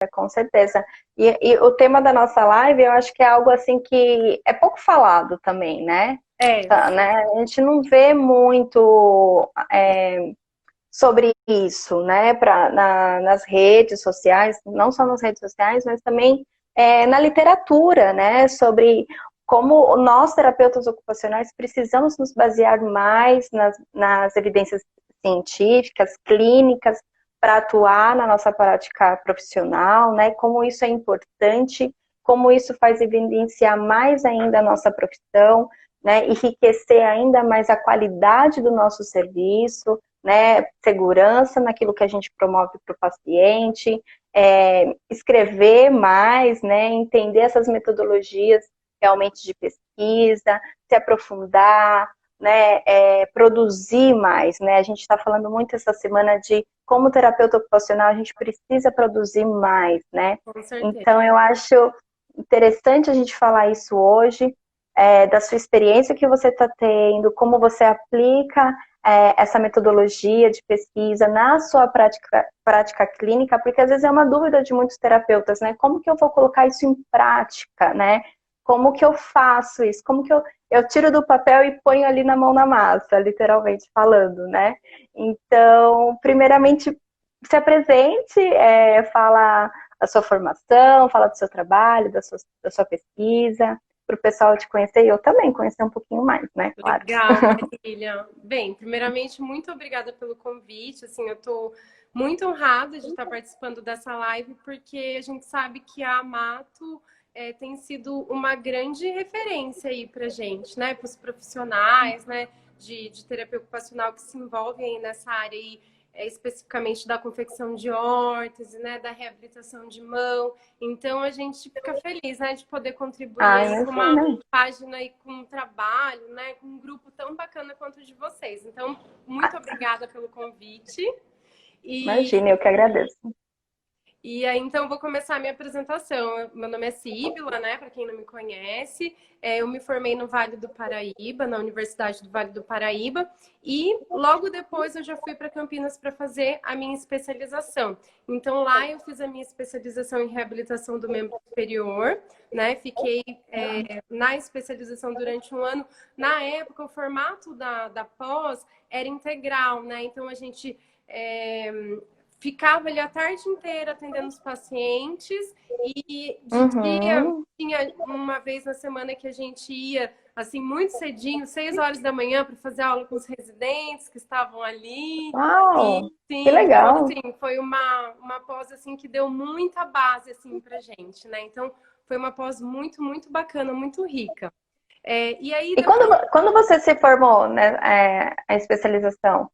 com certeza. E o tema da nossa live, eu acho que é algo assim que é pouco falado também, né? É, Tá, né? A gente não vê muito sobre isso, né? Nas redes sociais, não só nas redes sociais, mas também na literatura, né? Sobre como nós, terapeutas ocupacionais, precisamos nos basear mais nas evidências científicas, clínicas, para atuar na nossa prática profissional, né? Como isso é importante, como isso faz evidenciar mais ainda a nossa profissão, né? Enriquecer ainda mais a qualidade do nosso serviço, né? Segurança naquilo que a gente promove para o paciente, escrever mais, né? Entender essas metodologias realmente de pesquisa, se aprofundar, né, produzir mais, né? A gente está falando muito essa semana de como terapeuta ocupacional a gente precisa produzir mais, né? com certeza. Então eu acho interessante a gente falar isso hoje, da sua experiência que você está tendo, como você aplica essa metodologia de pesquisa na sua prática clínica, porque às vezes é uma dúvida de muitos terapeutas, né? Como que eu vou colocar isso em prática, né? Como que eu faço isso? Como que eu tiro do papel e ponho ali na mão na massa, literalmente falando, né? Então, primeiramente, se apresente, fala da sua formação, fala do seu trabalho, da sua pesquisa, para o pessoal te conhecer e eu também conhecer um pouquinho mais, né? Claro. Legal, Marília. Bem, primeiramente, muito obrigada pelo convite. Assim, eu estou muito honrada de estar participando dessa live, porque a gente sabe que a Amato tem sido uma grande referência aí para gente, né? Para os profissionais, né? De terapia ocupacional que se envolvem aí nessa área aí, especificamente da confecção de órtese, né? Da reabilitação de mão. Então, a gente fica feliz, né? De poder contribuir Ah, aí eu com sei, uma né? página e com um trabalho, né, com um grupo tão bacana quanto o de vocês. Então, muito obrigada pelo convite. E, Imagina, eu que agradeço. e aí, então, vou começar a minha apresentação. Meu nome é Síbila, né, para quem não me conhece. Eu me formei no Vale do Paraíba, na Universidade do Vale do Paraíba, e logo depois eu já fui para Campinas para fazer a minha especialização. Então, lá eu fiz a minha especialização em reabilitação do membro superior, né, fiquei na especialização durante um ano. Na época, o formato da pós era integral, né, então a gente ficava ali a tarde inteira atendendo os pacientes e de dia Uhum. tinha uma vez na semana que a gente ia assim muito cedinho, 6 horas da manhã, para fazer aula com os residentes que estavam ali. E Uau, que sim, então legal. assim, foi uma pós assim que deu muita base assim pra gente, né? Então foi uma pós muito, muito bacana, muito rica. E aí E depois quando você se formou, né, a especialização?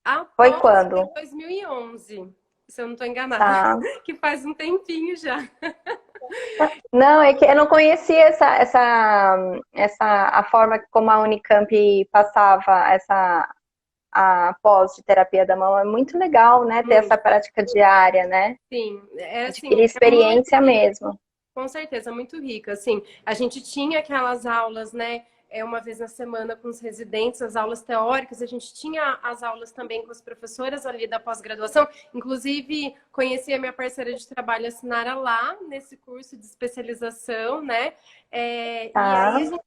a Foi pós foi em quando? 2011, se eu não estou enganada, Tá. que faz um tempinho já. Não, é que eu não conhecia a forma como a Unicamp passava a pós de terapia da mão. É muito legal, né, ter essa Muito, prática diária, né? sim. É assim, Adquirir é muito experiência rico. mesmo. Com certeza, muito rica. Assim, a gente tinha aquelas aulas, né? Uma vez na semana com os residentes, as aulas teóricas, a gente tinha as aulas também com as professoras ali da pós-graduação. Inclusive, conheci a minha parceira de trabalho, a Sinara, lá nesse curso de especialização, né? E aí a Tá. gente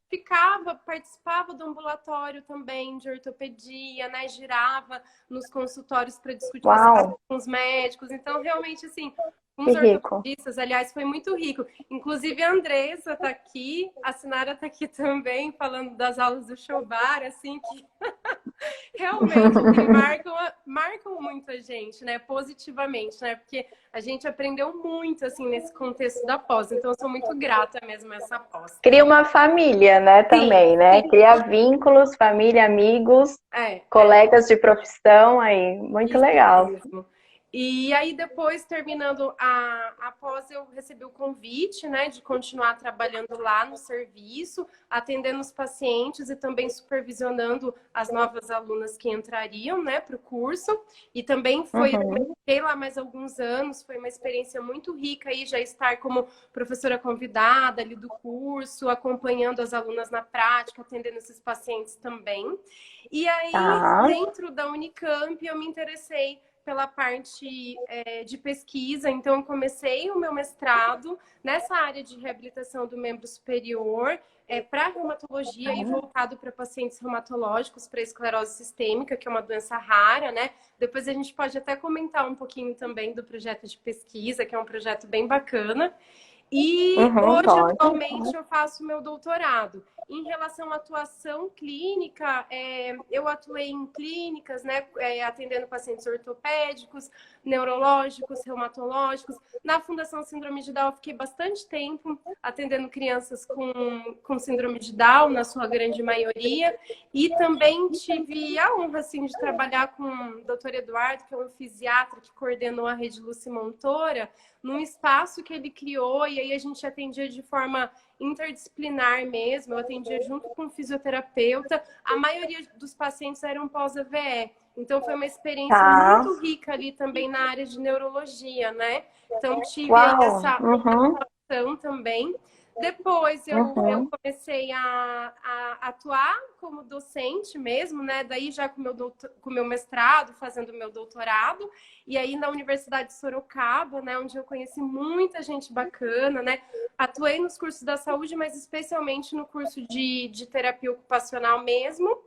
participava do ambulatório também de ortopedia, né? Girava nos consultórios para discutir os casos Uau, com os médicos. Então, realmente, assim, com que os rico. ortopedistas, aliás, foi muito rico. Inclusive, a Andressa está aqui, a Sinara está aqui também, falando das aulas do Chobar, assim, que realmente assim, marcam muito a gente, né? Positivamente, né? Porque a gente aprendeu muito, assim, nesse contexto da pós. Então, eu sou muito grata mesmo a essa pós. Cria uma família, né, Sim, também, né? sim, Cria vínculos, família, amigos, é. colegas de profissão aí. Muito Isso legal. mesmo. E aí, depois, terminando a pós, eu recebi o convite, né, de continuar trabalhando lá no serviço, atendendo os pacientes e também supervisionando as novas alunas que entrariam, né, para o curso. E também Uhum. fiquei lá mais alguns anos, foi uma experiência muito rica aí, já estar como professora convidada ali do curso, acompanhando as alunas na prática, atendendo esses pacientes também. E aí, Tá. dentro da Unicamp, eu me interessei pela parte de pesquisa, então eu comecei o meu mestrado nessa área de reabilitação do membro superior, para reumatologia e voltado para pacientes reumatológicos, para esclerose sistêmica, que é uma doença rara, né? Depois a gente pode até comentar um pouquinho também do projeto de pesquisa, que é um projeto bem bacana. E hoje, Pode. atualmente, eu faço meu doutorado. Em relação à atuação clínica, eu atuei em clínicas, né, atendendo pacientes ortopédicos, neurológicos, reumatológicos. Na Fundação Síndrome de Down, eu fiquei bastante tempo atendendo crianças com síndrome de Down, na sua grande maioria. E também tive a honra, assim, de trabalhar com o Dr. Eduardo, que é um fisiatra que coordenou a Rede Lúcia Montora, num espaço que ele criou, e aí a gente atendia de forma interdisciplinar mesmo, eu atendia junto com o fisioterapeuta, a maioria dos pacientes eram pós-AVE, então foi uma experiência Tá. muito rica ali também na área de neurologia, né? Então tive aí Uau. essa Uhum. atuação também. Depois eu Uhum. comecei a atuar como docente mesmo, né? Daí já com o meu mestrado, fazendo o meu doutorado, e aí na Universidade de Sorocaba, né? Onde eu conheci muita gente bacana, né? Atuei nos cursos da saúde, mas especialmente no curso de terapia ocupacional mesmo.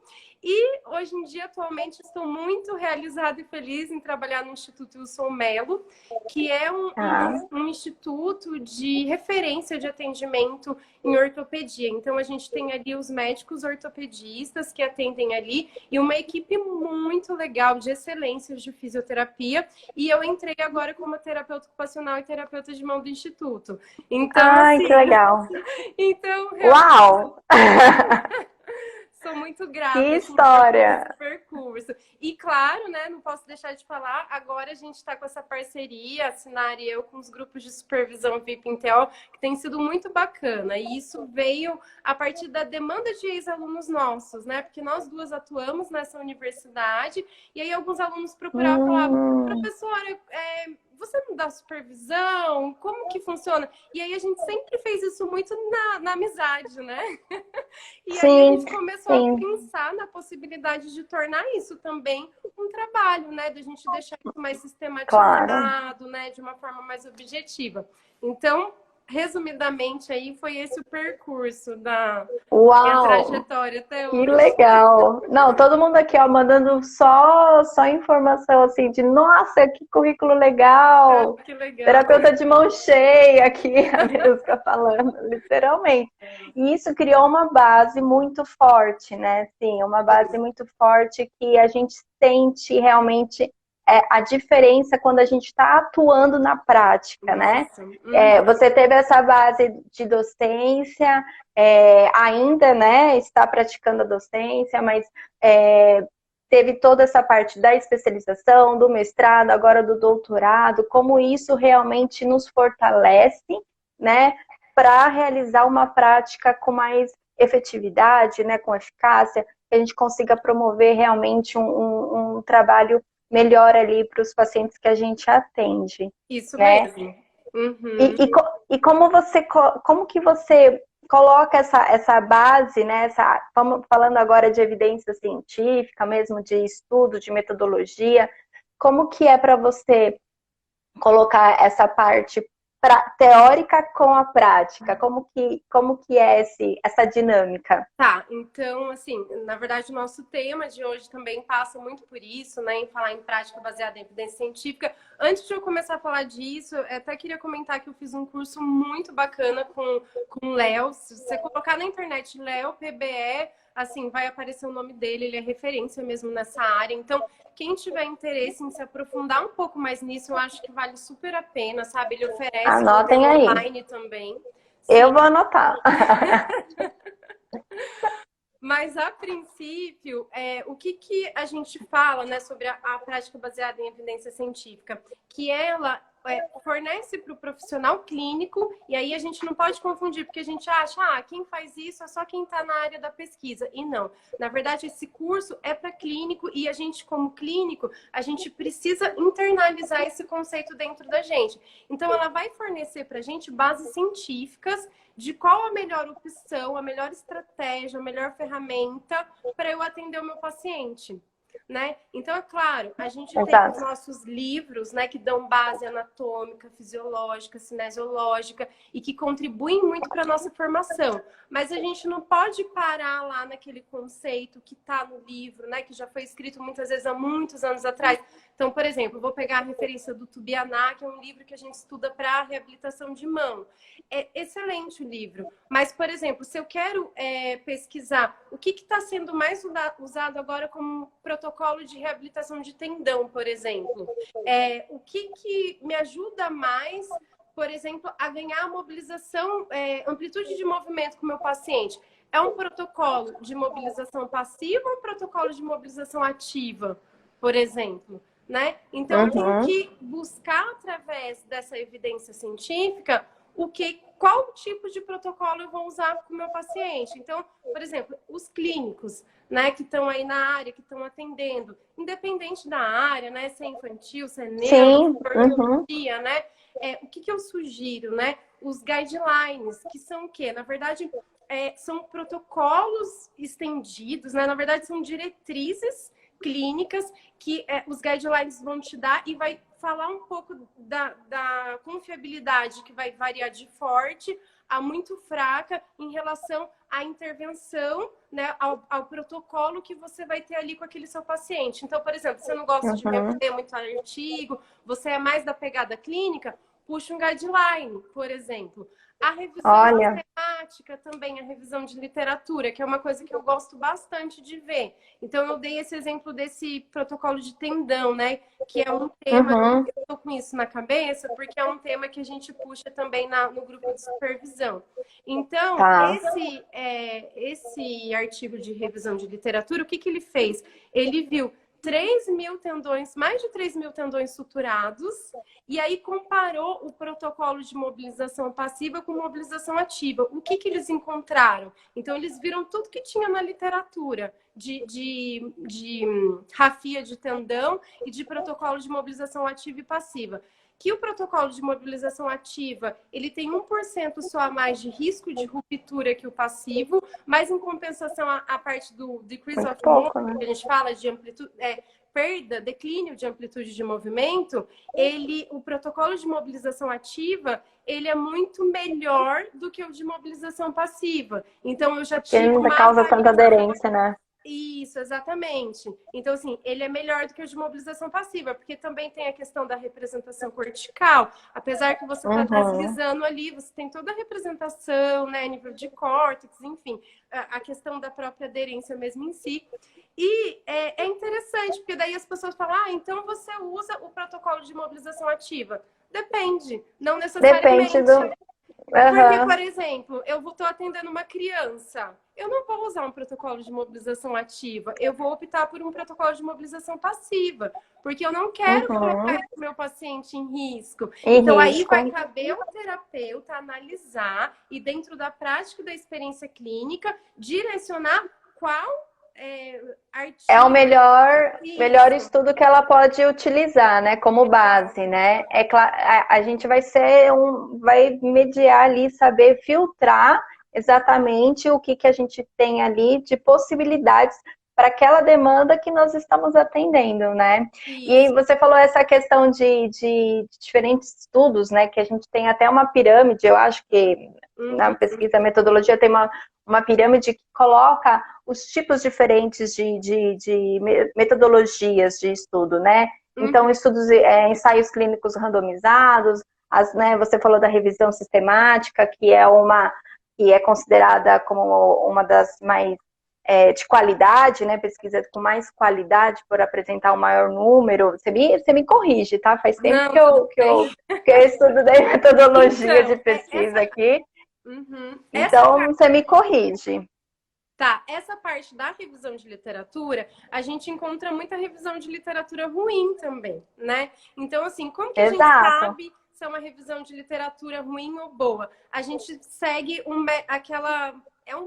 E hoje em dia, atualmente, estou muito realizada e feliz em trabalhar no Instituto Wilson Mello, que é Tá. um instituto de referência de atendimento em ortopedia. Então, a gente tem ali os médicos ortopedistas que atendem ali e uma equipe muito legal de excelência de fisioterapia. E eu entrei agora como terapeuta ocupacional e terapeuta de mão do instituto. Então, Ai, que assim, legal. então, realmente, Uau! sou muito Que grata assim, por todo esse história! percurso. E claro, né, não posso deixar de falar, agora a gente está com essa parceria, a Sinar e eu, com os grupos de supervisão VIP Intel, que tem sido muito bacana. E isso veio a partir da demanda de ex-alunos nossos, né? Porque nós duas atuamos nessa universidade, e aí alguns alunos procuravam falar, Hum, professora, você não dá supervisão? Como que funciona? E aí a gente sempre fez isso muito na amizade, né? E aí a sim, gente começou a sim, pensar na possibilidade de tornar isso também um trabalho, né? Da gente deixar isso mais claro. sistematizado, né? De uma forma mais objetiva. Então, resumidamente, aí foi esse o percurso da minha Uau! trajetória até Que hoje. legal! Não, todo mundo aqui, ó, mandando só informação assim de nossa, que currículo Ah, legal! que legal. Terapeuta de mão cheia aqui, a Mirusca falando, literalmente. E isso criou uma base muito forte, né? Sim, uma base muito forte que a gente sente realmente a diferença quando a gente está atuando na prática, né? Isso. Uhum. Você teve essa base de docência, ainda, né, está praticando a docência, mas teve toda essa parte da especialização, do mestrado, agora do doutorado, como isso realmente nos fortalece, né, para realizar uma prática com mais efetividade, né, com eficácia, que a gente consiga promover realmente um trabalho melhor ali para os pacientes que a gente atende, Isso né? mesmo. Uhum. E como que você coloca essa base, né? Falando agora de evidência científica, mesmo de estudo, de metodologia, como que é para você colocar essa parte teórica com a prática? Como que é essa dinâmica? Tá, então, assim, na verdade, o nosso tema de hoje também passa muito por isso, né, em falar em prática baseada em evidência científica. Antes de eu começar a falar disso, eu até queria comentar que eu fiz um curso muito bacana com o Léo. Se você colocar na internet Léo PBE, assim, vai aparecer o nome dele, ele é referência mesmo nessa área. Então, quem tiver interesse em se aprofundar um pouco mais nisso, eu acho que vale super a pena, sabe? Ele oferece Anotem modelo aí. online também. Sim. Eu vou anotar. Mas, a princípio, o que a gente fala, né, sobre a prática baseada em evidência científica? Que ela fornece para o profissional clínico, e aí a gente não pode confundir, porque a gente acha, quem faz isso é só quem está na área da pesquisa. E não. Na verdade, esse curso é para clínico, e a gente, como clínico, a gente precisa internalizar esse conceito dentro da gente. Então, ela vai fornecer para a gente bases científicas de qual a melhor opção, a melhor estratégia, a melhor ferramenta para eu atender o meu paciente. né? Então, é claro, a gente tem os Exato. nossos livros, né, que dão base anatômica, fisiológica, cinesiológica e que contribuem muito para a nossa formação. Mas a gente não pode parar lá naquele conceito que está no livro, né, que já foi escrito muitas vezes há muitos anos atrás. Então, por exemplo, vou pegar a referência do Tubianá, que é um livro que a gente estuda para reabilitação de mão. É excelente o livro. Mas, por exemplo, se eu quero pesquisar o que está sendo mais usado agora como protocolo de reabilitação de tendão, por exemplo, o que me ajuda mais, por exemplo, a ganhar a mobilização, amplitude de movimento com o meu paciente? É um protocolo de mobilização passiva ou um protocolo de mobilização ativa, por exemplo? Né? Então, eu tenho que buscar, através dessa evidência científica, qual tipo de protocolo eu vou usar com o meu paciente. Então, por exemplo, os clínicos, né, que estão aí na área, que estão atendendo, independente da área, né, se é infantil, se é neuro, ortopedia, né, o que eu sugiro, né? Os guidelines, que são o quê? Na verdade, são protocolos estendidos, né? Na verdade, são diretrizes clínicas que os guidelines vão te dar e vai falar um pouco da confiabilidade, que vai variar de forte a muito fraca em relação à intervenção, né, ao protocolo que você vai ter ali com aquele seu paciente. Então, por exemplo, você não gosta de ler muito artigo, você é mais da pegada clínica, puxa um guideline, por exemplo. A revisão sistemática também, a revisão de literatura, que é uma coisa que eu gosto bastante de ver. Então, eu dei esse exemplo desse protocolo de tendão, né? Que é um tema, eu estou com isso na cabeça, porque é um tema que a gente puxa também no grupo de supervisão. Então, esse artigo de revisão de literatura, o que ele fez? Ele viu 3.000 tendões, mais de 3.000 tendões suturados, e aí comparou o protocolo de mobilização passiva com mobilização ativa. O que eles encontraram? Então, eles viram tudo que tinha na literatura de rafia de tendão e de protocolo de mobilização ativa e passiva. Que o protocolo de mobilização ativa, ele tem 1% só a mais de risco de ruptura que o passivo, mas em compensação a parte do decrease of motion, que a gente fala de amplitude, declínio de amplitude de movimento, o protocolo de mobilização ativa, ele é muito melhor do que o de mobilização passiva. Então, eu já tive uma causa tanta aderência, né? Isso, exatamente. Então, assim, ele é melhor do que o de mobilização passiva, porque também tem a questão da representação cortical. Apesar que você está deslizando ali, você tem toda a representação, né, nível de córtex, enfim, a questão da própria aderência mesmo em si. E é interessante, porque daí as pessoas falam, então você usa o protocolo de mobilização ativa. Depende, não necessariamente. Depende do... Porque, por exemplo, eu estou atendendo uma criança. Eu não vou usar um protocolo de mobilização ativa. Eu vou optar por um protocolo de mobilização passiva. Porque eu não quero colocar o meu paciente em risco. Então, aí vai caber o terapeuta analisar e, dentro da prática da experiência clínica, direcionar qual artigo. É o melhor estudo que ela pode utilizar, né, como base, né? É claro, a gente vai vai mediar ali, saber filtrar exatamente o que a gente tem ali de possibilidades para aquela demanda que nós estamos atendendo, né? Isso. E aí você falou essa questão de diferentes estudos, né? Que a gente tem até uma pirâmide, eu acho que na pesquisa metodologia tem uma pirâmide que coloca os tipos diferentes de metodologias de estudo, né? Então, ensaios clínicos randomizados, né, você falou da revisão sistemática, que é considerada como uma das mais de qualidade, né? Pesquisa com mais qualidade por apresentar um maior número. Você me corrige, tá? Faz tempo que eu estudo da metodologia de pesquisa aqui. Então, você me corrige. Tá, essa parte da revisão de literatura, a gente encontra muita revisão de literatura ruim também, né? Então, assim, como que a gente sabe se é uma revisão de literatura ruim ou boa? A gente segue um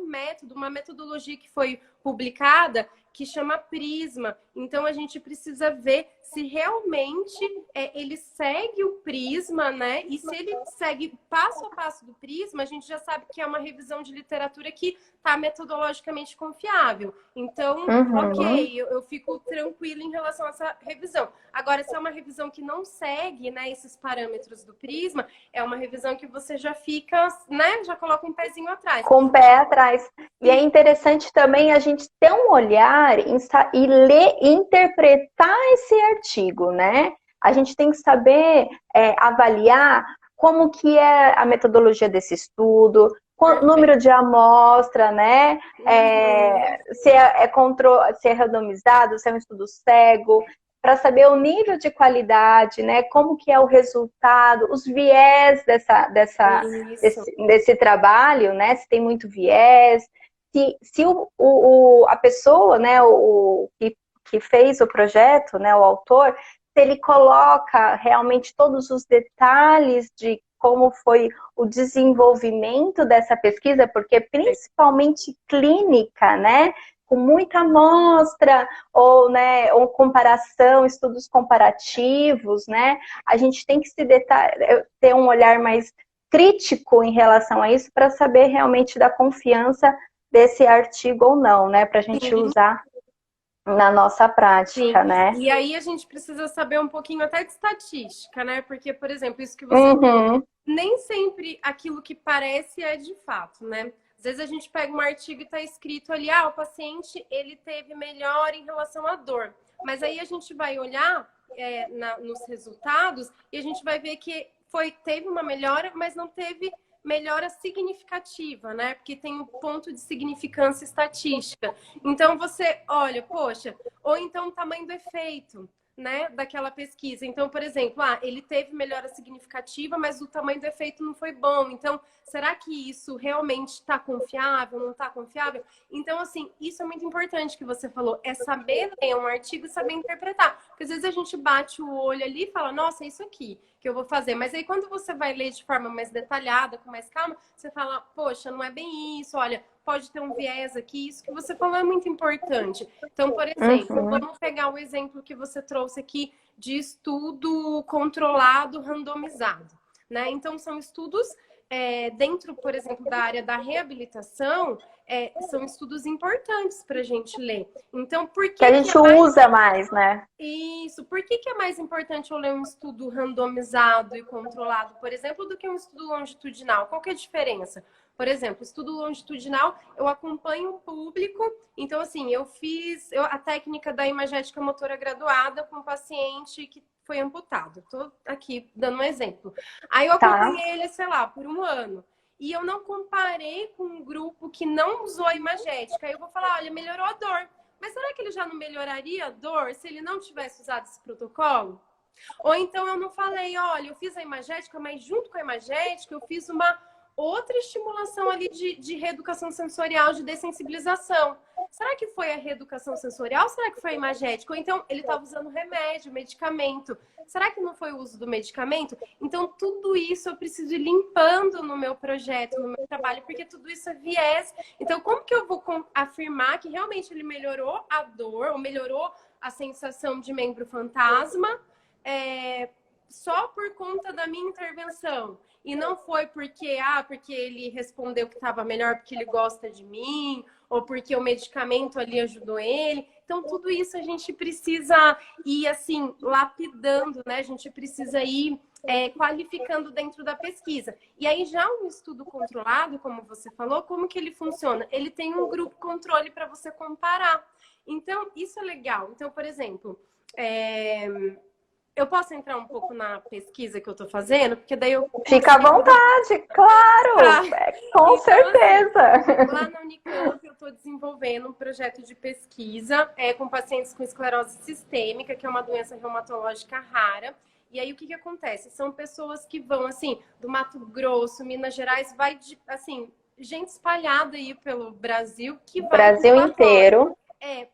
método, uma metodologia que foi publicada, que chama Prisma. Então, a gente precisa ver se realmente ele segue o Prisma, né? E se ele segue passo a passo do Prisma, a gente já sabe que é uma revisão de literatura que está metodologicamente confiável. Então, ok, eu fico tranquila em relação a essa revisão. Agora, se é uma revisão que não segue, né, esses parâmetros do Prisma, é uma revisão que você já fica, né, já coloca um pezinho atrás. Com o pé atrás. E é interessante também a gente ter um olhar e ler e interpretar esse artigo, né? A gente tem que saber avaliar como que é a metodologia desse estudo, qual número de amostra, né? Se é randomizado, se é um estudo cego, para saber o nível de qualidade, né? Como que é o resultado, os viés desse trabalho, né? Se tem muito viés, se a pessoa, né, que fez o projeto, né, o autor, se ele coloca realmente todos os detalhes de como foi o desenvolvimento dessa pesquisa, porque principalmente clínica, né? Com muita amostra, ou, né, ou comparação, estudos comparativos, né? A gente tem que ter um olhar mais crítico em relação a isso para saber realmente da confiança desse artigo ou não, né? Para a gente usar na nossa prática, né? E aí a gente precisa saber um pouquinho até de estatística, né? Porque, por exemplo, isso que você falou, nem sempre aquilo que parece é de fato, né? Às vezes a gente pega um artigo e está escrito ali, o paciente ele teve melhor em relação à dor. Mas aí a gente vai olhar nos resultados e a gente vai ver que teve uma melhora, mas não teve melhora significativa, né? Porque tem um ponto de significância estatística. Então você olha, poxa, ou então o tamanho do efeito, né, daquela pesquisa. Então, por exemplo, ele teve melhora significativa, mas o tamanho do efeito não foi bom. Então, será que isso realmente está confiável, não está confiável? Então, assim, isso é muito importante que você falou, é saber ler um artigo e saber interpretar. Porque às vezes a gente bate o olho ali e fala, nossa, é isso aqui que eu vou fazer. Mas aí quando você vai ler de forma mais detalhada, com mais calma, você fala, poxa, não é bem isso, olha, pode ter um viés aqui, isso que você falou é muito importante. Então, por exemplo, vamos pegar o exemplo que você trouxe aqui de estudo controlado, randomizado, né? Então, são estudos dentro, por exemplo, da área da reabilitação, são estudos importantes para a gente ler. Então, por que a gente usa mais, né? Isso. Por que é mais importante eu ler um estudo randomizado e controlado, por exemplo, do que um estudo longitudinal? Qual que é a diferença? Por exemplo, estudo longitudinal, eu acompanho o público. Então, assim, eu fiz a técnica da imagética motora graduada com um paciente que foi amputado. Estou aqui dando um exemplo. Aí eu acompanhei ele, sei lá, por 1 ano. E eu não comparei com um grupo que não usou a imagética. Aí eu vou falar, olha, melhorou a dor. Mas será que ele já não melhoraria a dor se ele não tivesse usado esse protocolo? Ou então eu não falei, olha, eu fiz a imagética, mas junto com a imagética eu fiz uma outra estimulação ali de reeducação sensorial, de dessensibilização. Será que foi a reeducação sensorial ou será que foi a imagética? Ou então ele estava usando remédio, medicamento. Será que não foi o uso do medicamento? Então tudo isso eu preciso ir limpando no meu projeto, no meu trabalho, porque tudo isso é viés. Então como que eu vou afirmar que realmente ele melhorou a dor ou melhorou a sensação de membro fantasma só por conta da minha intervenção? E não foi porque ele respondeu que estava melhor porque ele gosta de mim, ou porque o medicamento ali ajudou ele. Então, tudo isso a gente precisa ir, assim, lapidando, né? A gente precisa ir qualificando dentro da pesquisa. E aí, já um estudo controlado, como você falou, como que ele funciona? Ele tem um grupo controle para você comparar. Então, isso é legal. Então, por exemplo, eu posso entrar um pouco na pesquisa que eu estou fazendo? Porque daí eu... Fica à vontade, claro! Com então, certeza! Assim, lá na Unicamp eu estou desenvolvendo um projeto de pesquisa com pacientes com esclerose sistêmica, que é uma doença reumatológica rara. E aí o que acontece? São pessoas que vão, assim, do Mato Grosso, Minas Gerais, vai de, assim, gente espalhada aí pelo Brasil. Que vai Brasil inteiro.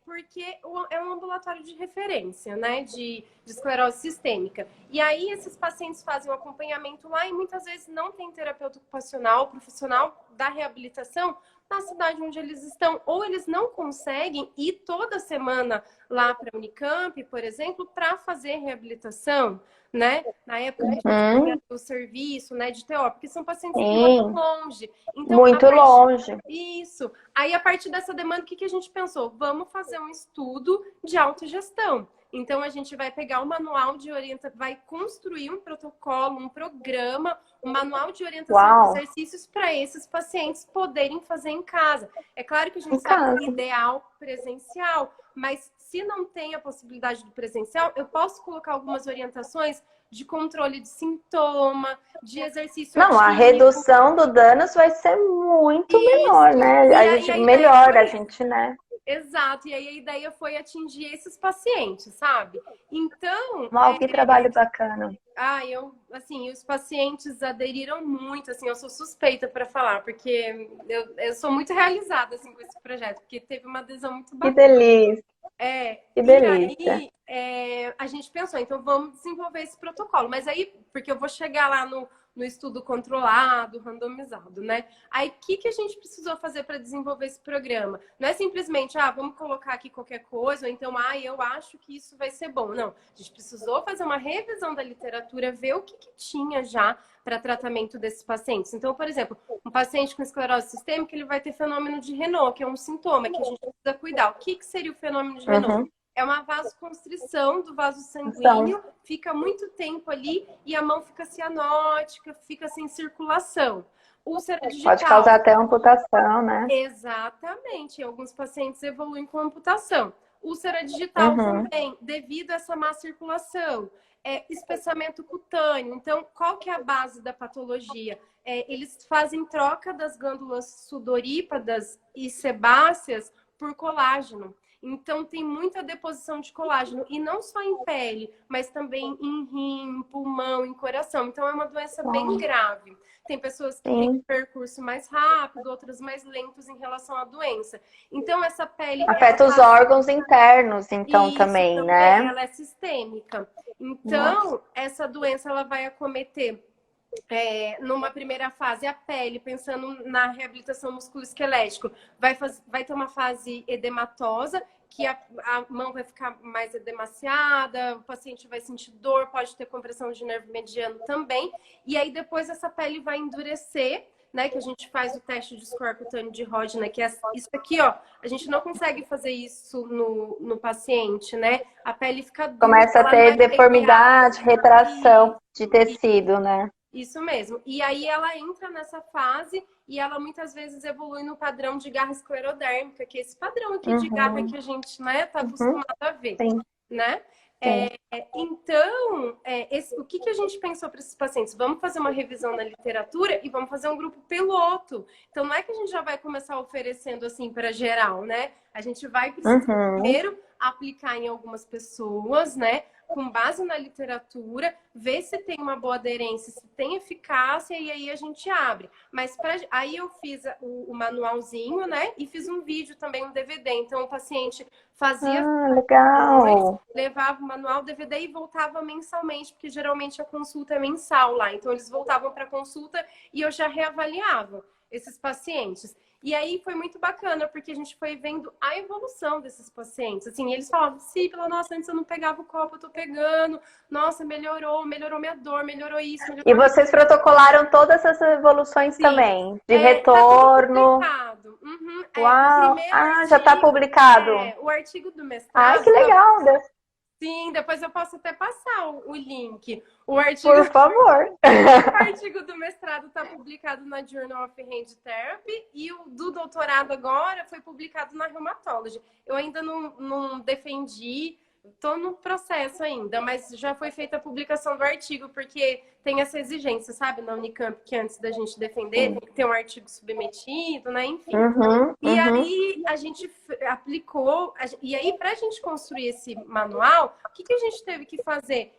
Porque é um ambulatório de referência, né, de esclerose sistêmica. E aí esses pacientes fazem um acompanhamento lá e muitas vezes não tem terapeuta ocupacional, profissional da reabilitação na cidade onde eles estão, ou eles não conseguem ir toda semana lá para a Unicamp, por exemplo, para fazer reabilitação, né? Na época que tinha o serviço, né, de TO, porque são pacientes que moram longe. Então, muito longe. Isso. Aí, a partir dessa demanda, o que a gente pensou? Vamos fazer um estudo de autogestão. Então, a gente vai pegar o manual de orientação, vai construir um protocolo, um programa, um manual de orientação de exercícios para esses pacientes poderem fazer em casa. É claro que a gente sabe que é ideal presencial, mas se não tem a possibilidade do presencial, eu posso colocar algumas orientações de controle de sintoma, de exercício ativo. A redução do danos vai ser muito menor, né? A gente melhora, a gente, né? Exato, e aí a ideia foi atingir esses pacientes, sabe? Então... que trabalho bacana. Assim, os pacientes aderiram muito, assim, eu sou suspeita para falar, porque eu sou muito realizada, assim, com esse projeto, porque teve uma adesão muito bacana. Que delícia! Que delícia! E aí, a gente pensou, então vamos desenvolver esse protocolo, mas aí, porque eu vou chegar lá no estudo controlado, randomizado, né? Aí, o que a gente precisou fazer para desenvolver esse programa? Não é simplesmente, vamos colocar aqui qualquer coisa, ou então, eu acho que isso vai ser bom. Não, a gente precisou fazer uma revisão da literatura, ver o que tinha já para tratamento desses pacientes. Então, por exemplo, um paciente com esclerose sistêmica, ele vai ter fenômeno de Raynaud, que é um sintoma que a gente precisa cuidar. O que seria o fenômeno de Raynaud? É uma vasoconstrição do vaso sanguíneo, fica muito tempo ali e a mão fica cianótica, fica sem circulação. Úlcera digital. Pode causar até amputação, né? Exatamente. Alguns pacientes evoluem com amputação. Úlcera digital também, devido a essa má circulação. Espessamento cutâneo. Então, qual que é a base da patologia? Eles fazem troca das glândulas sudorípadas e sebáceas por colágeno. Então, tem muita deposição de colágeno. E não só em pele, mas também em rim, pulmão, em coração. Então, é uma doença bem grave. Tem pessoas que têm um percurso mais rápido, outras mais lentos em relação à doença. Então, essa pele... Afeta os órgãos internos, então, também, né? Ela é sistêmica. Então, essa doença, ela vai acometer... numa primeira fase, a pele, pensando na reabilitação musculoesquelética, vai ter uma fase edematosa, que a mão vai ficar mais edemaciada, o paciente vai sentir dor, pode ter compressão de nervo mediano também, e aí depois essa pele vai endurecer, né, que a gente faz o teste de score cutâneo de Rodnan, que é isso aqui, ó, a gente não consegue fazer isso no paciente, né, a pele fica dura. Começa a ter deformidade, retração de tecido, né? Isso mesmo. E aí ela entra nessa fase e ela muitas vezes evolui no padrão de garra esclerodérmica, que é esse padrão aqui de garra que a gente, né, tá acostumado a ver, né? Então, o que a gente pensou para esses pacientes? Vamos fazer uma revisão na literatura e vamos fazer um grupo piloto. Então, não é que a gente já vai começar oferecendo assim para geral, né? A gente vai precisar primeiro aplicar em algumas pessoas, né? Com base na literatura, ver se tem uma boa aderência, se tem eficácia, e aí a gente abre. Mas aí eu fiz o manualzinho, né? E fiz um vídeo também, um DVD. Então, o paciente fazia... legal! Levava o manual, DVD e voltava mensalmente, porque geralmente a consulta é mensal lá. Então, eles voltavam para a consulta e eu já reavaliava esses pacientes. E aí foi muito bacana, porque a gente foi vendo a evolução desses pacientes. Assim, eles falavam, Síbila, nossa, antes eu não pegava o copo, eu tô pegando. Nossa, melhorou minha dor, melhorou isso. E vocês protocolaram todas essas evoluções também? De retorno? Tá Uau! Já tá publicado? O artigo do mestrado... que legal! Sim, depois eu posso até passar o link. O artigo, por favor! O artigo do mestrado está publicado na Journal of Hand Therapy e o do doutorado agora foi publicado na Rheumatology. Eu ainda não defendi, estou no processo ainda, mas já foi feita a publicação do artigo, porque tem essa exigência, sabe, na Unicamp, que antes da gente defender, tem que ter um artigo submetido, né, enfim. E aí a gente aplicou, e aí para a gente construir esse manual, o que a gente teve que fazer?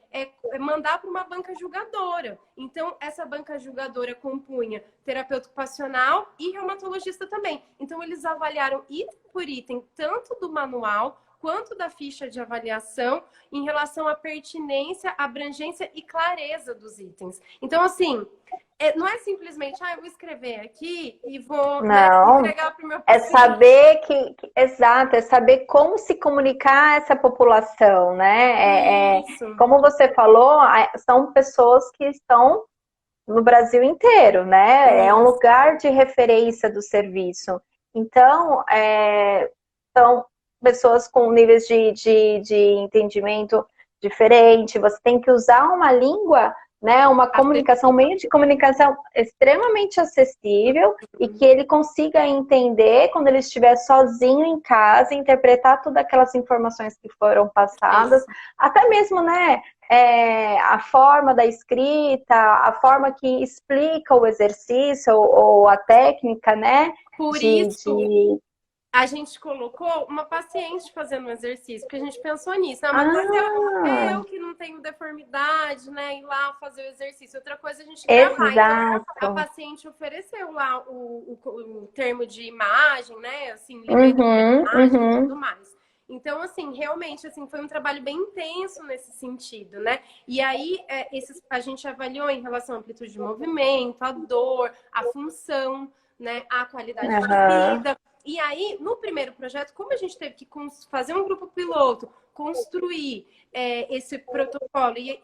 mandar para uma banca julgadora. Então, essa banca julgadora compunha terapeuta ocupacional e reumatologista também. Então, eles avaliaram item por item, tanto do manual quanto da ficha de avaliação, em relação à pertinência, abrangência e clareza dos itens. Então, assim, não é simplesmente, eu vou escrever aqui e vou, né, entregar para o meu paciente. É saber exato, é saber como se comunicar a essa população, né? Como você falou, são pessoas que estão no Brasil inteiro, né? É um lugar de referência do serviço. Então, são pessoas com níveis de entendimento diferente. Você tem que usar uma língua, né? Uma comunicação, um meio de comunicação extremamente acessível e que ele consiga entender quando ele estiver sozinho em casa, interpretar todas aquelas informações que foram passadas, até mesmo, né? A forma da escrita, a forma que explica o exercício ou a técnica, né? Por isso, a gente colocou uma paciente fazendo um exercício, porque a gente pensou nisso. Mas eu que não tenho deformidade, né? Ir lá fazer o exercício. Outra coisa a gente gravar. Então, a paciente ofereceu lá o termo de imagem, né? Assim, livre de imagem e tudo mais. Então, assim, realmente, assim, foi um trabalho bem intenso nesse sentido, né? E aí, a gente avaliou em relação à amplitude de movimento, a dor, a função, né? A qualidade de vida. E aí, no primeiro projeto, como a gente teve que fazer um grupo piloto, construir esse protocolo, e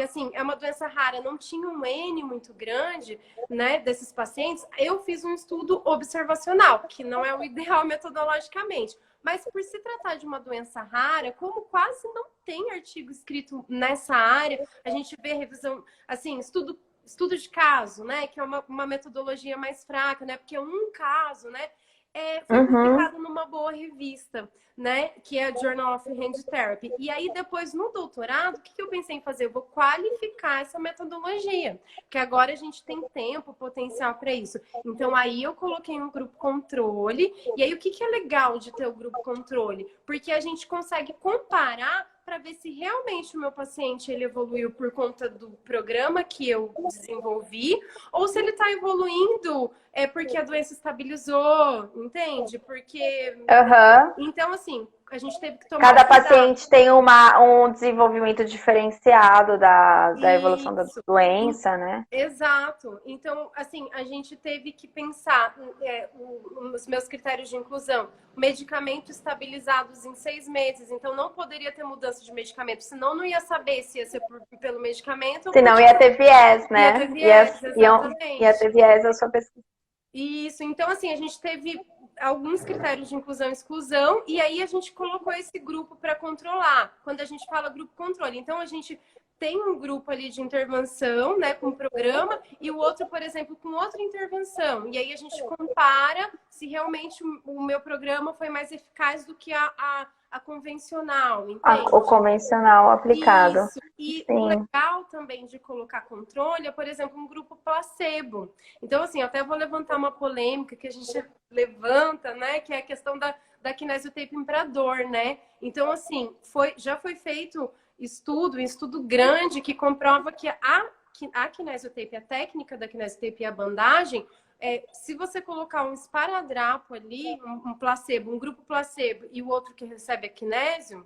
assim, é uma doença rara, não tinha um N muito grande, né, desses pacientes, eu fiz um estudo observacional, que não é o ideal metodologicamente. Mas por se tratar de uma doença rara, como quase não tem artigo escrito nessa área, a gente vê revisão, assim, estudo de caso, né, que é uma metodologia mais fraca, né, porque um caso, né, foi publicado numa boa revista, né? Que é a Journal of Hand Therapy. E aí, depois, no doutorado, o que eu pensei em fazer? Eu vou qualificar essa metodologia, porque agora a gente tem tempo, potencial para isso. Então, aí eu coloquei um grupo controle. E aí, o que é legal de ter o grupo controle? Porque a gente consegue comparar para ver se realmente o meu paciente ele evoluiu por conta do programa que eu desenvolvi, ou se ele está evoluindo porque a doença estabilizou, entende? Porque... Então, assim, a gente teve que tomar Cada paciente tem um desenvolvimento diferenciado da evolução da doença, né? Exato. Então, assim, a gente teve que pensar os meus critérios de inclusão. Medicamento estabilizados em 6 meses. Então, não poderia ter mudança de medicamento. Senão, não ia saber se ia ser pelo medicamento. Senão ia ter viés, né? Ia ter viés, exatamente. Ia ter viés da sua pesquisa. Isso. Então, assim, a gente teve alguns critérios de inclusão e exclusão, e aí a gente colocou esse grupo para controlar. Quando a gente fala grupo controle, então a gente tem um grupo ali de intervenção, né, com programa, e o outro, por exemplo, com outra intervenção. E aí a gente compara se realmente o meu programa foi mais eficaz do que a convencional, entende? O convencional aplicado. Isso. E o legal também de colocar controle é, por exemplo, um grupo placebo. Então, assim, eu até vou levantar uma polêmica que a gente levanta, né? Que é a questão da kinesiotaping para dor, né? Então, assim, já foi feito um estudo grande que comprova que a kinesiotaping, a técnica da kinesiotaping e a bandagem, se você colocar um esparadrapo ali, um placebo, um grupo placebo e o outro que recebe a kinésio,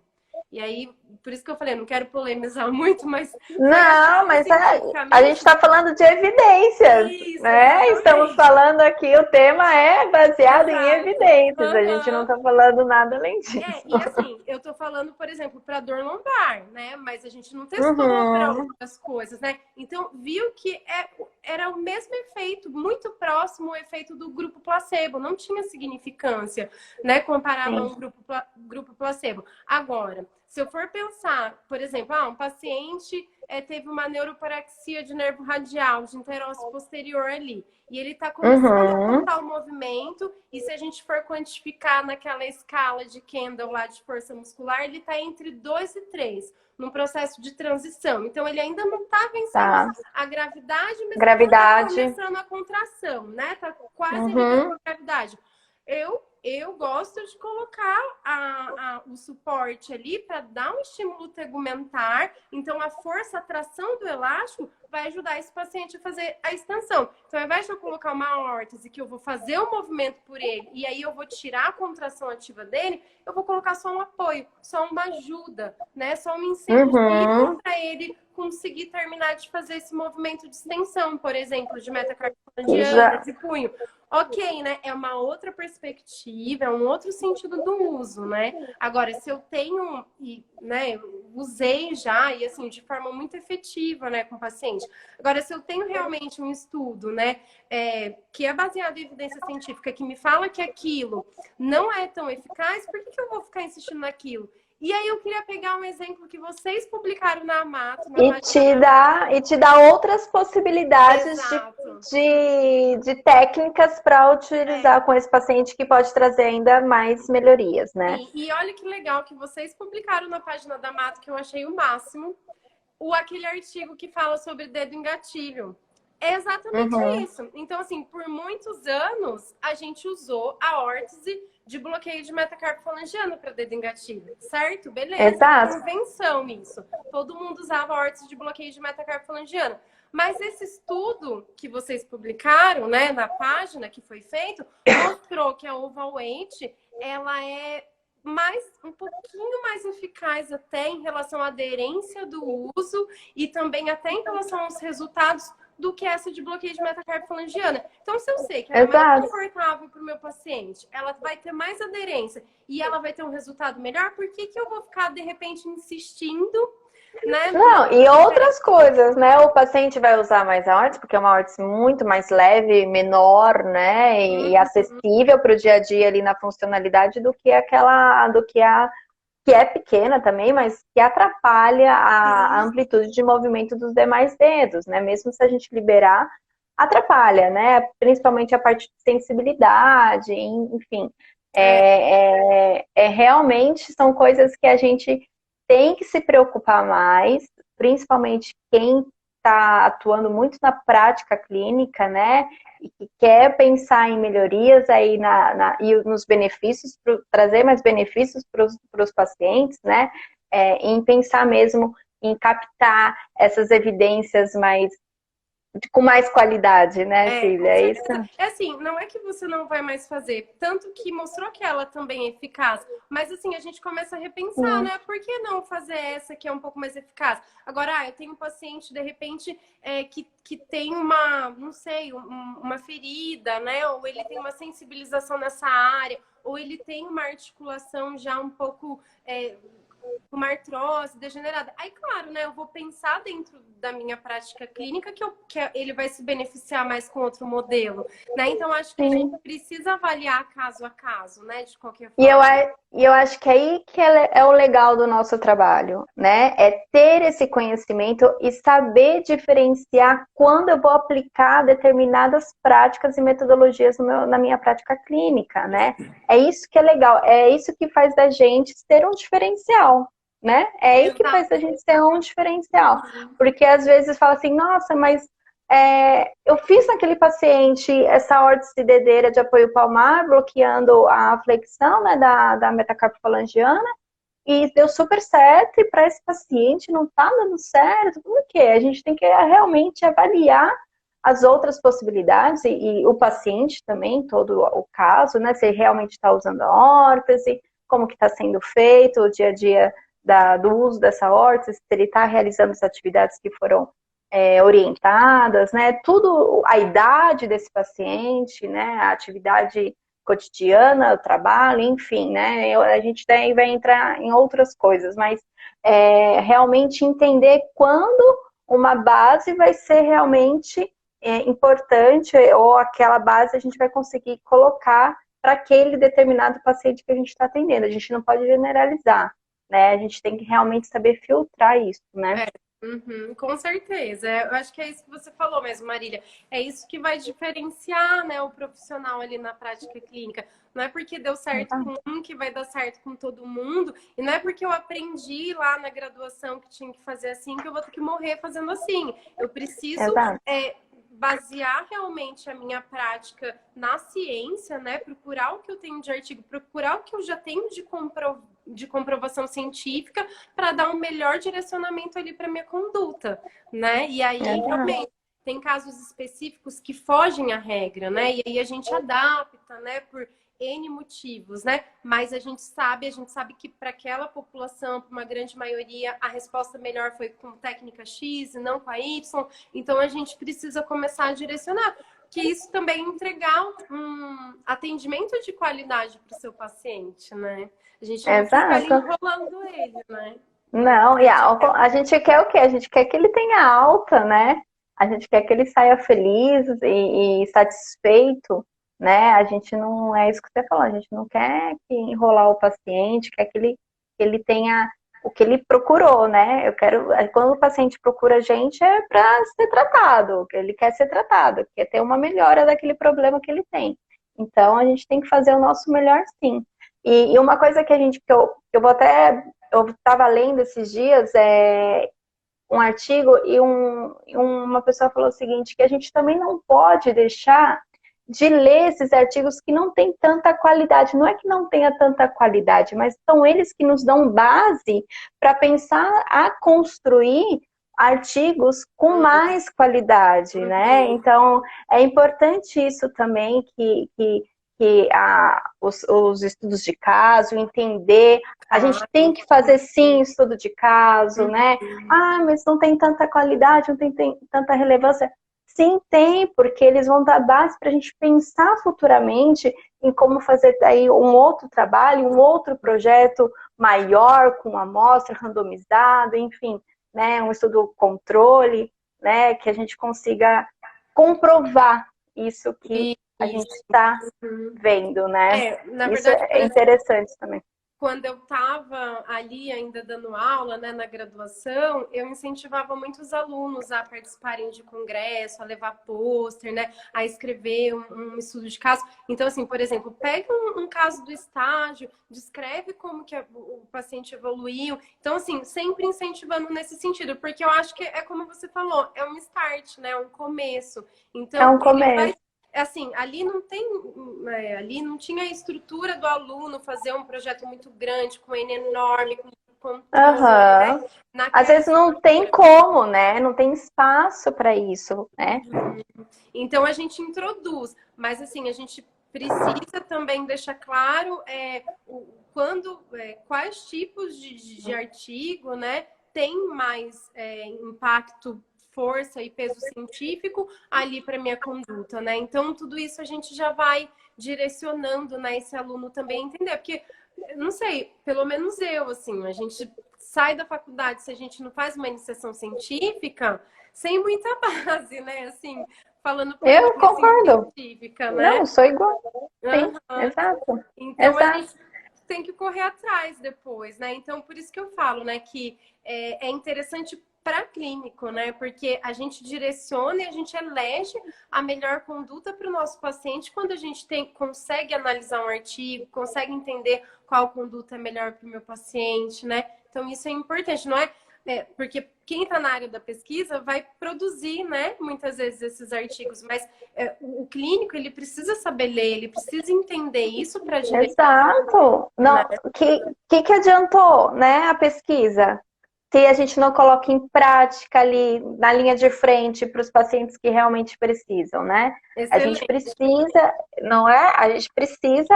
e aí, por isso que eu falei, não quero polemizar muito, mas... Não, mas a gente está falando de evidências, isso, né? Exatamente. Estamos falando aqui, o tema é baseado em evidências, a gente não está falando nada além disso. E assim, eu estou falando, por exemplo, para dor lombar, né? Mas a gente não testou para outras coisas, né? Então, viu que era o mesmo efeito, muito próximo ao efeito do grupo placebo, não tinha significância, né? Comparado a um grupo placebo. Agora, se eu for pensar, por exemplo, um paciente teve uma neuroparaxia de nervo radial, de interósseo posterior ali, e ele está começando a contar o movimento, e se a gente for quantificar naquela escala de Kendall lá de força muscular, ele está entre 2 e 3, num processo de transição. Então, ele ainda não está vencendo a gravidade, mas está começando a contração, né? Está quase ligando a gravidade. Eu eu gosto de colocar o suporte ali para dar um estímulo tegumentar. Então, a força, a tração do elástico vai ajudar esse paciente a fazer a extensão. Então, ao invés de eu colocar uma órtese que eu vou fazer o movimento por ele e aí eu vou tirar a contração ativa dele, eu vou colocar só um apoio, só uma ajuda, né? Só um incentivo para ele conseguir terminar de fazer esse movimento de extensão, por exemplo, de metacarpoflangiana, de punho. Ok, né? É uma outra perspectiva, é um outro sentido do uso, né? Agora, se eu tenho, né, usei já, e assim, de forma muito efetiva, né, com o paciente. Agora, se eu tenho realmente um estudo, né, que é baseado em evidência científica, que me fala que aquilo não é tão eficaz, por que eu vou ficar insistindo naquilo? E aí eu queria pegar um exemplo que vocês publicaram na Amato. E te dá outras possibilidades de técnicas para utilizar com esse paciente que pode trazer ainda mais melhorias, né? Sim. E olha que legal que vocês publicaram na página da Amato, que eu achei o máximo, aquele artigo que fala sobre dedo em gatilho. É exatamente isso. Então, assim, por muitos anos, a gente usou a órtese de bloqueio de metacarpofalangiana para dedo em gatilho, certo? Beleza. Exato. Convenção isso. Todo mundo usava a órtese de bloqueio de metacarpofalangiana. Mas esse estudo que vocês publicaram, né, na página que foi feito, mostrou que a Oval Weight, ela é um pouquinho mais eficaz até em relação à aderência do uso e também até em relação aos resultados do que essa de bloqueio de metacarpofalangiana. Então, se eu sei que ela é mais confortável para o meu paciente, ela vai ter mais aderência e ela vai ter um resultado melhor, por que eu vou ficar, de repente, insistindo, né? Não, e outras coisas, né? O paciente vai usar mais a órtese, porque é uma órtese muito mais leve, menor, né? E acessível para o dia a dia ali na funcionalidade do que que é pequena também, mas que atrapalha a amplitude de movimento dos demais dedos, né? Mesmo se a gente liberar, atrapalha, né? Principalmente a parte de sensibilidade, enfim. Realmente são coisas que a gente tem que se preocupar mais, principalmente quem está atuando muito na prática clínica, né? E que quer pensar em melhorias aí e nos benefícios, trazer mais benefícios para os pacientes, né? Em pensar mesmo em captar essas evidências com mais qualidade, né, Cília? É isso. É assim, não é que você não vai mais fazer, tanto que mostrou que ela também é eficaz, mas assim, a gente começa a repensar, né? Por que não fazer essa que é um pouco mais eficaz? Agora, eu tenho um paciente, de repente, que tem não sei, uma ferida, né? Ou ele tem uma sensibilização nessa área, ou ele tem uma articulação já um pouco... uma artrose degenerada. Aí, claro, né, eu vou pensar dentro da minha prática clínica que ele vai se beneficiar mais com outro modelo, né? Então, acho que a gente precisa avaliar caso a caso, né, de qualquer forma. E eu acho que aí que é o legal do nosso trabalho, né? É ter esse conhecimento e saber diferenciar quando eu vou aplicar determinadas práticas e metodologias na minha prática clínica, né? É isso que é legal, é isso que faz da gente ter um diferencial, né? É aí que faz a gente ter um diferencial. Porque às vezes fala assim, nossa, mas eu fiz naquele paciente essa órtese dedeira de apoio palmar, bloqueando a flexão, né, da metacarpofalangiana, e deu super certo, e para esse paciente não está dando certo. Por quê? A gente tem que realmente avaliar as outras possibilidades, e o paciente também, todo o caso, né, se ele realmente está usando a órtese, como que está sendo feito o dia a dia do uso dessa órtese, se ele está realizando as atividades que foram orientadas, né? Tudo, a idade desse paciente, né? A atividade cotidiana, o trabalho, enfim, né? A gente daí vai entrar em outras coisas, mas realmente entender quando uma base vai ser realmente importante, ou aquela base a gente vai conseguir colocar para aquele determinado paciente que a gente está atendendo. A gente não pode generalizar, né? A gente tem que realmente saber filtrar isso, né? Com certeza. Eu acho que é isso que você falou mesmo, Marília. É isso que vai diferenciar, né, o profissional ali na prática clínica. Não é porque deu certo com um que vai dar certo com todo mundo. E não é porque eu aprendi lá na graduação que tinha que fazer assim que eu vou ter que morrer fazendo assim. Eu preciso basear realmente a minha prática na ciência, né? Procurar o que eu tenho de artigo, procurar o que eu já tenho de comprovação científica para dar um melhor direcionamento ali para minha conduta, né? E aí, realmente, tem casos específicos que fogem à regra, né? E aí a gente adapta, né? Por N motivos, né? Mas a gente sabe que para aquela população, para uma grande maioria, a resposta melhor foi com técnica X e não com a Y. Então a gente precisa começar a direcionar. Que isso também entregar um atendimento de qualidade para o seu paciente, né? A gente não fica ali enrolando ele, né? Não, e a gente quer o quê? A gente quer que ele tenha alta, né? A gente quer que ele saia feliz e satisfeito, né? A gente não, é isso que você falou, a gente não quer que enrolar o paciente, quer que ele tenha o que ele procurou, né? Quando o paciente procura a gente é para ser tratado, ele quer ser tratado, quer ter uma melhora daquele problema que ele tem. Então a gente tem que fazer o nosso melhor, sim. E uma coisa que eu vou até, eu estava lendo esses dias um artigo e uma pessoa falou o seguinte, que a gente também não pode deixar de ler esses artigos que não têm tanta qualidade. Não é que não tenha tanta qualidade, mas são eles que nos dão base para pensar a construir artigos com mais qualidade, né? Então, é importante isso também, os estudos de caso, entender. A gente tem que fazer, sim, estudo de caso, né? Ah, mas não tem tanta qualidade, não tem tanta relevância. Sim, tem, porque eles vão dar base para a gente pensar futuramente em como fazer aí um outro trabalho, um outro projeto maior, com amostra randomizada, enfim, né? Um estudo controle, né? Que a gente consiga comprovar isso que a gente está vendo, né? Na Isso verdade, é interessante também. Quando eu estava ali ainda dando aula, né, na graduação, eu incentivava muitos alunos a participarem de congresso, a levar pôster, né, a escrever um estudo de caso. Então, assim, por exemplo, pega um caso do estágio, descreve como que o paciente evoluiu. Então, assim, sempre incentivando nesse sentido, porque eu acho que é como você falou, é um start, né, um começo. Então, é um começo. Assim, ali não tinha a estrutura do aluno fazer um projeto muito grande, com N enorme, com controle, né? Às vezes não tem como, né? Não tem espaço para isso, né? Então a gente introduz, mas assim, a gente precisa também deixar claro quais tipos de artigo, né, tem mais impacto, força e peso científico ali para minha conduta, né? Então, tudo isso a gente já vai direcionando, né, esse aluno também entender, porque, não sei, pelo menos eu, assim, a gente sai da faculdade, se a gente não faz uma iniciação científica, sem muita base, né? Assim, falando por eu concordo. científica, né? Não, sou igual. Sim, exato. Então, a gente tem que correr atrás depois, né? Então, por isso que eu falo, né, que é interessante para clínico, né? Porque a gente direciona e a gente elege a melhor conduta para o nosso paciente quando a gente consegue analisar um artigo, consegue entender qual conduta é melhor para o meu paciente, né? Então, isso é importante, não é? Porque quem está na área da pesquisa vai produzir, né, muitas vezes esses artigos, mas o clínico, ele precisa saber ler, ele precisa entender isso para direcionar. Exato. Não, Né? que adiantou, né, a pesquisa? Se a gente não coloca em prática ali na linha de frente para os pacientes que realmente precisam, né? Excelente. A gente precisa, não é? A gente precisa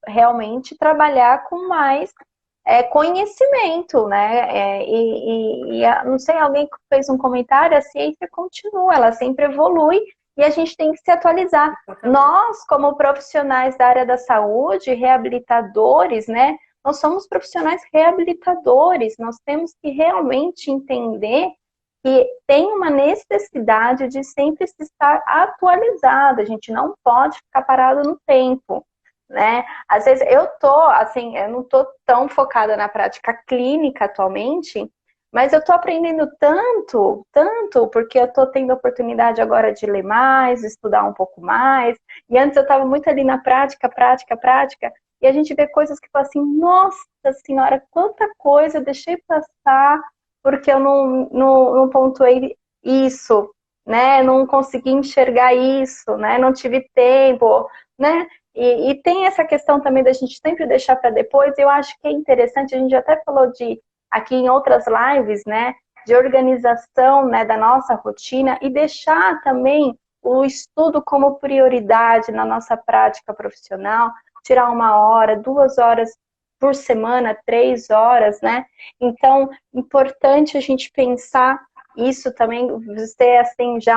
realmente trabalhar com mais conhecimento, né? Não sei, alguém fez um comentário, a ciência continua, ela sempre evolui e a gente tem que se atualizar. Nós, como profissionais da área da saúde, reabilitadores, né? Nós somos profissionais reabilitadores, nós temos que realmente entender que tem uma necessidade de sempre se estar atualizado, a gente não pode ficar parado no tempo, né? Às vezes eu não tô tão focada na prática clínica atualmente, mas eu tô aprendendo tanto, porque eu tô tendo a oportunidade agora de ler mais, estudar um pouco mais, e antes eu estava muito ali na prática, e a gente vê coisas que fala assim, nossa senhora, quanta coisa eu deixei passar porque eu não pontuei isso. né? Não consegui enxergar isso, né? Não tive tempo, né? E tem essa questão também da gente sempre deixar para depois. Eu acho que é interessante, a gente até falou de aqui em outras lives, né? De organização, né, da nossa rotina e deixar também o estudo como prioridade na nossa prática profissional, tirar 1 hora, 2 horas por semana, 3 horas, né? Então, importante a gente pensar isso também, ser assim já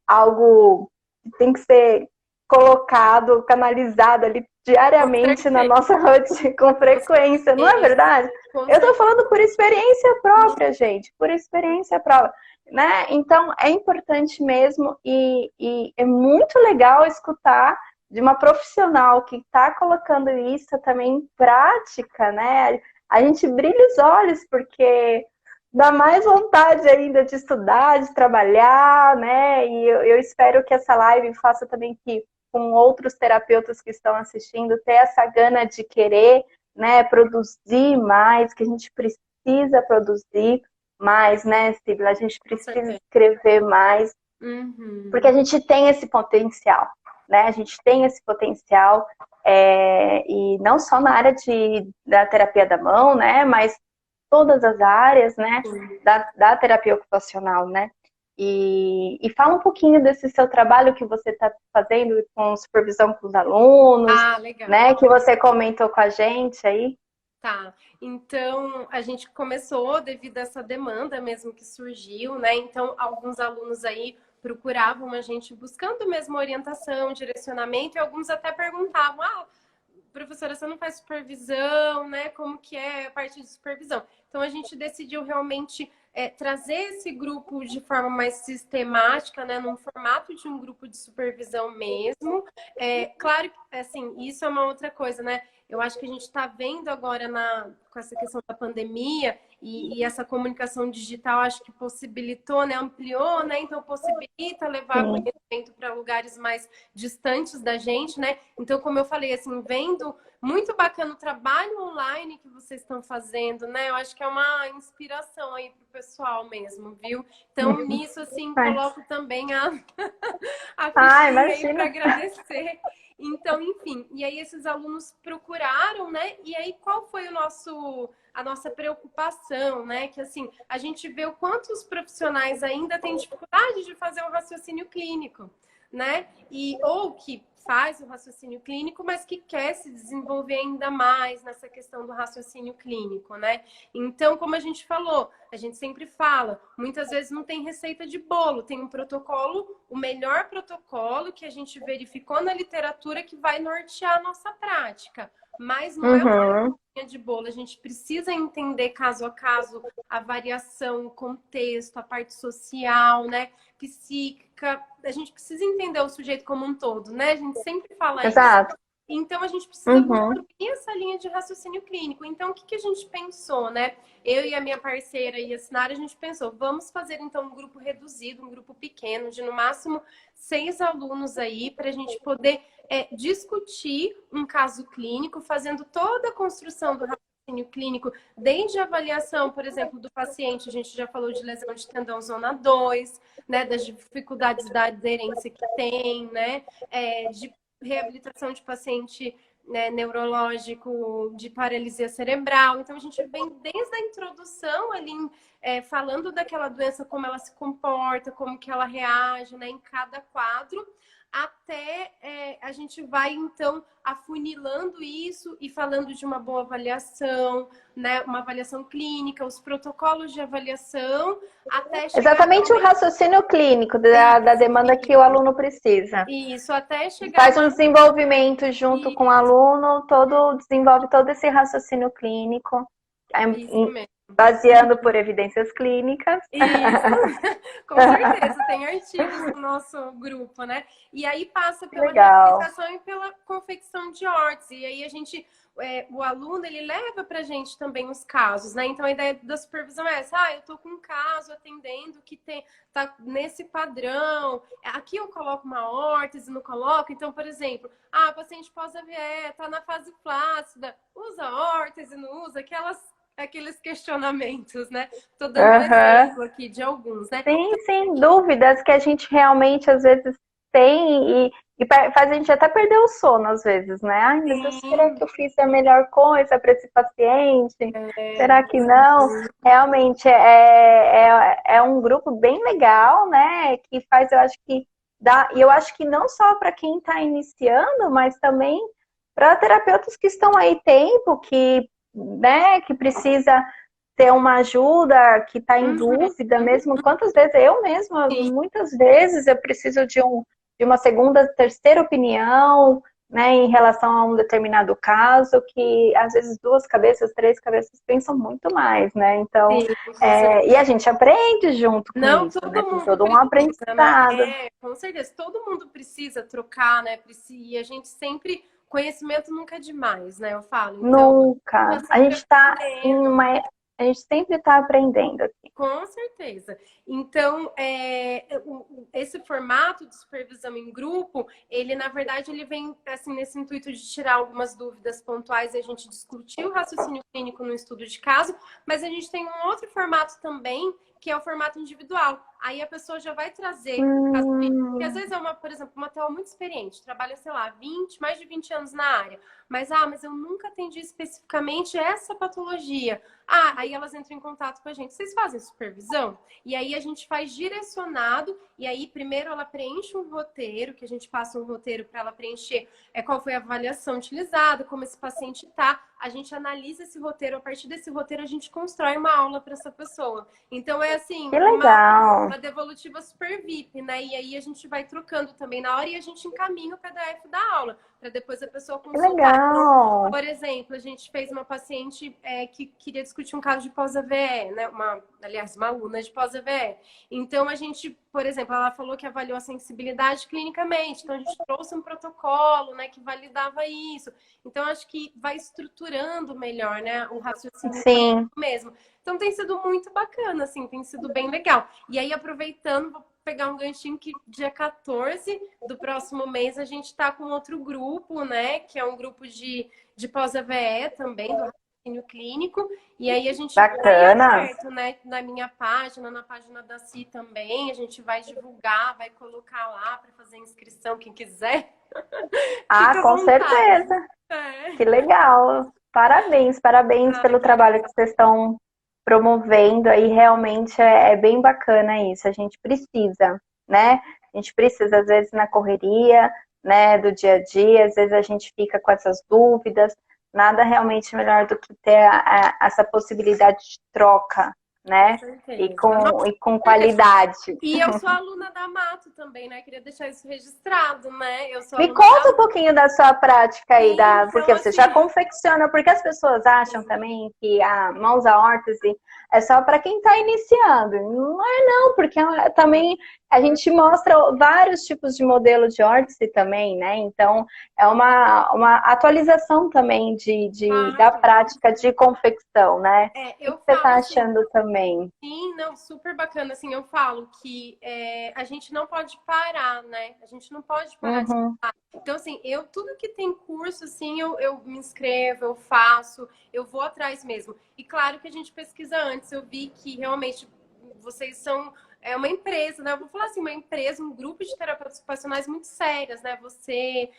algo que tem que ser colocado, canalizado ali Com diariamente na certeza, nossa rotina, com com frequência, não é certeza, verdade? com Eu estou certeza. falando por experiência própria, gente, por experiência própria, né? Então, é importante mesmo e é muito legal escutar de uma profissional que está colocando isso também em prática, né? A gente brilha os olhos porque dá mais vontade ainda de estudar, de trabalhar, né? E eu espero que essa live faça também que com outros terapeutas que estão assistindo ter essa gana de querer, né, produzir mais, que a gente precisa produzir mais, né, Sibila? A gente Com precisa certeza. escrever mais, porque a Uhum. gente tem esse potencial, né? A gente tem esse potencial, e não só na área da terapia da mão, né? Mas todas as áreas, né? Da terapia ocupacional, né? E fala um pouquinho desse seu trabalho que você está fazendo com supervisão com os alunos, Ah, legal. né? Que você comentou com a gente aí. Tá, então a gente começou devido a essa demanda mesmo que surgiu, né? Então, alguns alunos aí procuravam a gente buscando mesmo orientação, direcionamento, e alguns até perguntavam: ah, professora, você não faz supervisão, né? Como que é a parte de supervisão? Então a gente decidiu realmente trazer esse grupo de forma mais sistemática, né? Num formato de um grupo de supervisão mesmo. Claro que, assim, isso é uma outra coisa, né? Eu acho que a gente está vendo agora com essa questão da pandemia e essa comunicação digital, acho que possibilitou, né? Ampliou, né? Então possibilita levar Sim. conhecimento para lugares mais distantes da gente, né? Então, como eu falei, assim, vendo muito bacana o trabalho online que vocês estão fazendo, né? Eu acho que é uma inspiração aí pro pessoal mesmo, viu? Então, nisso, assim, coloco também a Ah, fichinha aí para imagina. agradecer. Então, enfim, e aí esses alunos procuraram, né? E aí qual foi a nossa preocupação, né? Que assim, a gente vê o quanto os profissionais ainda têm dificuldade de fazer um raciocínio clínico, né? Ou que faz o raciocínio clínico, mas que quer se desenvolver ainda mais nessa questão do raciocínio clínico, né? Então, como a gente falou, a gente sempre fala, muitas vezes não tem receita de bolo, tem um protocolo, o melhor protocolo que a gente verificou na literatura que vai nortear a nossa prática. Mas não é uma Uhum. receita de bolo, a gente precisa entender caso a caso a variação, o contexto, a parte social, né? Psíquica. A gente precisa entender o sujeito como um todo, né? A gente sempre fala isso. Exato. Então, a gente precisa Uhum. construir essa linha de raciocínio clínico. Então, o que a gente pensou, né? Eu e a minha parceira e a Sinara, a gente pensou, vamos fazer então um grupo reduzido, um grupo pequeno, de no máximo 6 alunos aí, para a gente poder discutir um caso clínico, fazendo toda a construção do raciocínio clínico, desde a avaliação, por exemplo, do paciente, a gente já falou de lesão de tendão zona 2, né, das dificuldades da aderência que tem, né, de reabilitação de paciente, né, neurológico, de paralisia cerebral. Então, a gente vem desde a introdução ali, falando daquela doença, como ela se comporta, como que ela reage, né, em cada quadro, até a gente vai, então, afunilando isso e falando de uma boa avaliação, né, uma avaliação clínica, os protocolos de avaliação, até chegar Exatamente o realmente... raciocínio clínico da demanda que o aluno precisa. Isso, até chegar Faz um na... desenvolvimento junto com o aluno, desenvolve todo esse raciocínio clínico, Isso mesmo. baseando por evidências clínicas. Isso, com certeza, tem artigos no nosso grupo, né? E aí passa pela Legal. reabilitação e pela confecção de órtese. E aí a gente, o aluno, ele leva pra gente também os casos, né? Então a ideia da supervisão é essa, eu tô com um caso atendendo que tá nesse padrão, aqui eu coloco uma órtese, não coloco. Então, por exemplo, paciente pós-AVE, tá na fase flácida, usa órtese, não usa, aquelas aqueles questionamentos, né? Tô dando um Aham. exemplo aqui de alguns, né? Sim, sim, dúvidas que a gente realmente às vezes tem e faz a gente até perder o sono às vezes, né? Ai, meu Deus, será Sim, que eu fiz a melhor coisa para esse paciente? é, Será que não? Realmente é um grupo bem legal, né? Que faz, eu acho que dá, e eu acho que não só para quem está iniciando, mas também para terapeutas que estão aí tempo, que, né, que precisa ter uma ajuda, que está em uhum, dúvida mesmo. Quantas vezes eu mesma, sim. muitas vezes eu preciso de uma segunda, terceira opinião, né, em relação a um determinado caso, que às vezes duas cabeças, três cabeças pensam muito mais, né? Então, Sim, com e a certeza. gente aprende junto com Não, isso, né? todo Tem mundo todo um precisa, né? aprendizado. É, com certeza. Todo mundo precisa trocar, né? E a gente sempre. Conhecimento nunca é demais, né? Eu falo. Então, tá Nunca. A sempre gente está em aprendendo. uma. A gente sempre está aprendendo aqui. Com certeza. Então, esse formato de supervisão em grupo, ele, na verdade, ele vem assim, nesse intuito de tirar algumas dúvidas pontuais e a gente discutir o raciocínio clínico no estudo de caso, mas a gente tem um outro formato também, que é o formato individual. Aí a pessoa já vai trazer o caso clínico, porque às Hum, vezes é uma, por exemplo, uma TEL muito experiente, trabalha, sei lá, 20, mais de 20 anos na área, mas eu nunca atendi especificamente essa patologia. Ah, aí elas entram em contato com a gente. Vocês fazem supervisão? E aí a gente faz direcionado, e aí primeiro ela preenche um roteiro, que a gente passa um roteiro para ela preencher qual foi a avaliação utilizada, como esse paciente está. A gente analisa esse roteiro, a partir desse roteiro a gente constrói uma aula para essa pessoa. Então é assim, que legal. uma devolutiva super VIP, né? E aí a gente vai trocando também na hora e a gente encaminha o PDF da aula, para depois a pessoa Que consultar. Então, legal. por exemplo, a gente fez uma paciente que queria discutir um caso de pós-AVE, né? Aliás, uma aluna de pós-AVE. Então, a gente, por exemplo, ela falou que avaliou a sensibilidade clinicamente. Então, a gente trouxe um protocolo, né, que validava isso. Então, acho que vai estruturando melhor, né, o raciocínio clínico Sim. mesmo. Então, tem sido muito bacana, assim, tem sido bem legal. E aí, aproveitando, vou pegar um ganchinho que dia 14 do próximo mês a gente está com outro grupo, né? Que é um grupo de pós-AVE também, do raciocínio clínico. E aí a gente está em Bacana. aberto, né? Na minha página, na página da CI também. A gente vai divulgar, vai colocar lá para fazer inscrição, quem quiser. Ah, Fica à com vontade. certeza. É. Que legal. Parabéns, parabéns Ai, pelo trabalho que vocês estão promovendo aí. Realmente é bem bacana isso. A gente precisa, né? A gente precisa, às vezes, na correria, né, do dia a dia, às vezes a gente fica com essas dúvidas. Nada realmente melhor do que ter essa possibilidade de troca, com né? certeza. E com Certeza. qualidade. E eu sou aluna da Mato também, né? Queria deixar isso registrado, né? Eu sou Me aluna conta da um pouquinho da sua prática aí, Então, porque você já assim, confecciona, porque as pessoas acham também que a mãos à órtese é só para quem está iniciando. Não é não, porque também a gente mostra vários tipos de modelo de órtese também, né? Então, é uma atualização também da claro. prática de confecção, né? O que Eu você está falo assim, achando também? sim, não, super bacana. Assim, eu falo que a gente não pode parar, né? A gente não pode parar de Uhum, estudar. Então, assim, tudo que tem curso, assim, eu me inscrevo, eu faço, eu vou atrás mesmo. E claro que a gente pesquisa antes. Eu vi que realmente vocês são uma empresa, né? Eu vou falar assim, uma empresa, um grupo de terapeutas ocupacionais muito sérias, né? Você,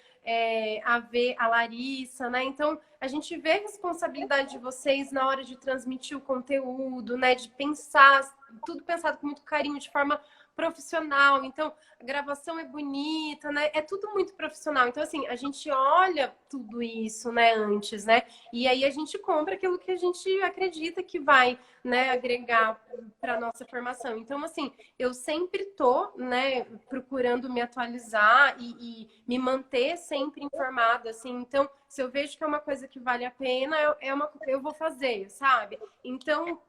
a Larissa, né? Então, a gente vê a responsabilidade de vocês na hora de transmitir o conteúdo, né? De pensar, tudo pensado com muito carinho, de forma profissional. Então, a gravação é bonita, né? É tudo muito profissional. Então, assim, a gente olha tudo isso, né, antes, né? E aí a gente compra aquilo que a gente acredita que vai, né, agregar para nossa formação. Então, assim, eu sempre tô, né, procurando me atualizar e me manter sempre informada, assim. Então, se eu vejo que é uma coisa que vale a pena, eu vou fazer, sabe? Então,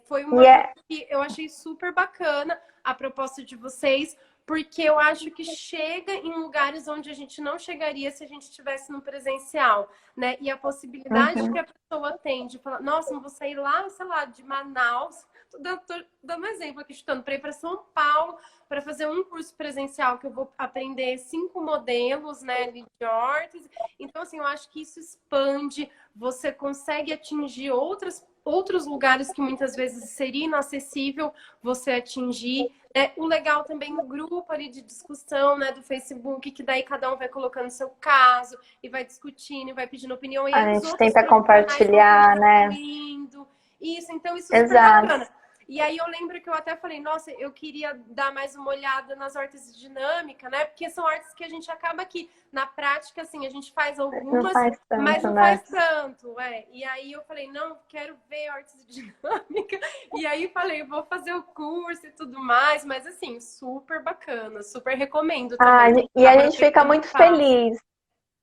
foi e uma coisa é, que eu achei super bacana a proposta de vocês, porque eu acho que chega em lugares onde a gente não chegaria se a gente estivesse no presencial, né? E a possibilidade que uhum. a pessoa tem de falar, nossa, não vou sair lá, sei lá, de Manaus, tô dando um exemplo aqui, chutando, para ir para São Paulo para fazer um curso presencial que eu vou aprender 5 modelos, né, de órtese. Então, assim, eu acho que isso expande, você consegue atingir outras outros lugares que muitas vezes seria inacessível você atingir. O legal também no grupo ali de discussão, né, do Facebook, que daí cada um vai colocando seu caso e vai discutindo e vai pedindo opinião, e aí A os gente outros tenta profissionais vão compartilhar, né? contribuindo. Isso, então isso é super Exato. bacana. E aí eu lembro que eu até falei, nossa, eu queria dar mais uma olhada nas hortas de dinâmica, né? Porque são hortas que a gente acaba que, na prática, assim, a gente faz Não algumas, faz mas tanto, não né? faz tanto, E aí eu falei, não, quero ver hortas de dinâmica. E aí falei, vou fazer o curso e tudo mais, mas assim, super bacana, super recomendo Ah, também. e a gente fica Aproveitando o muito espaço. feliz.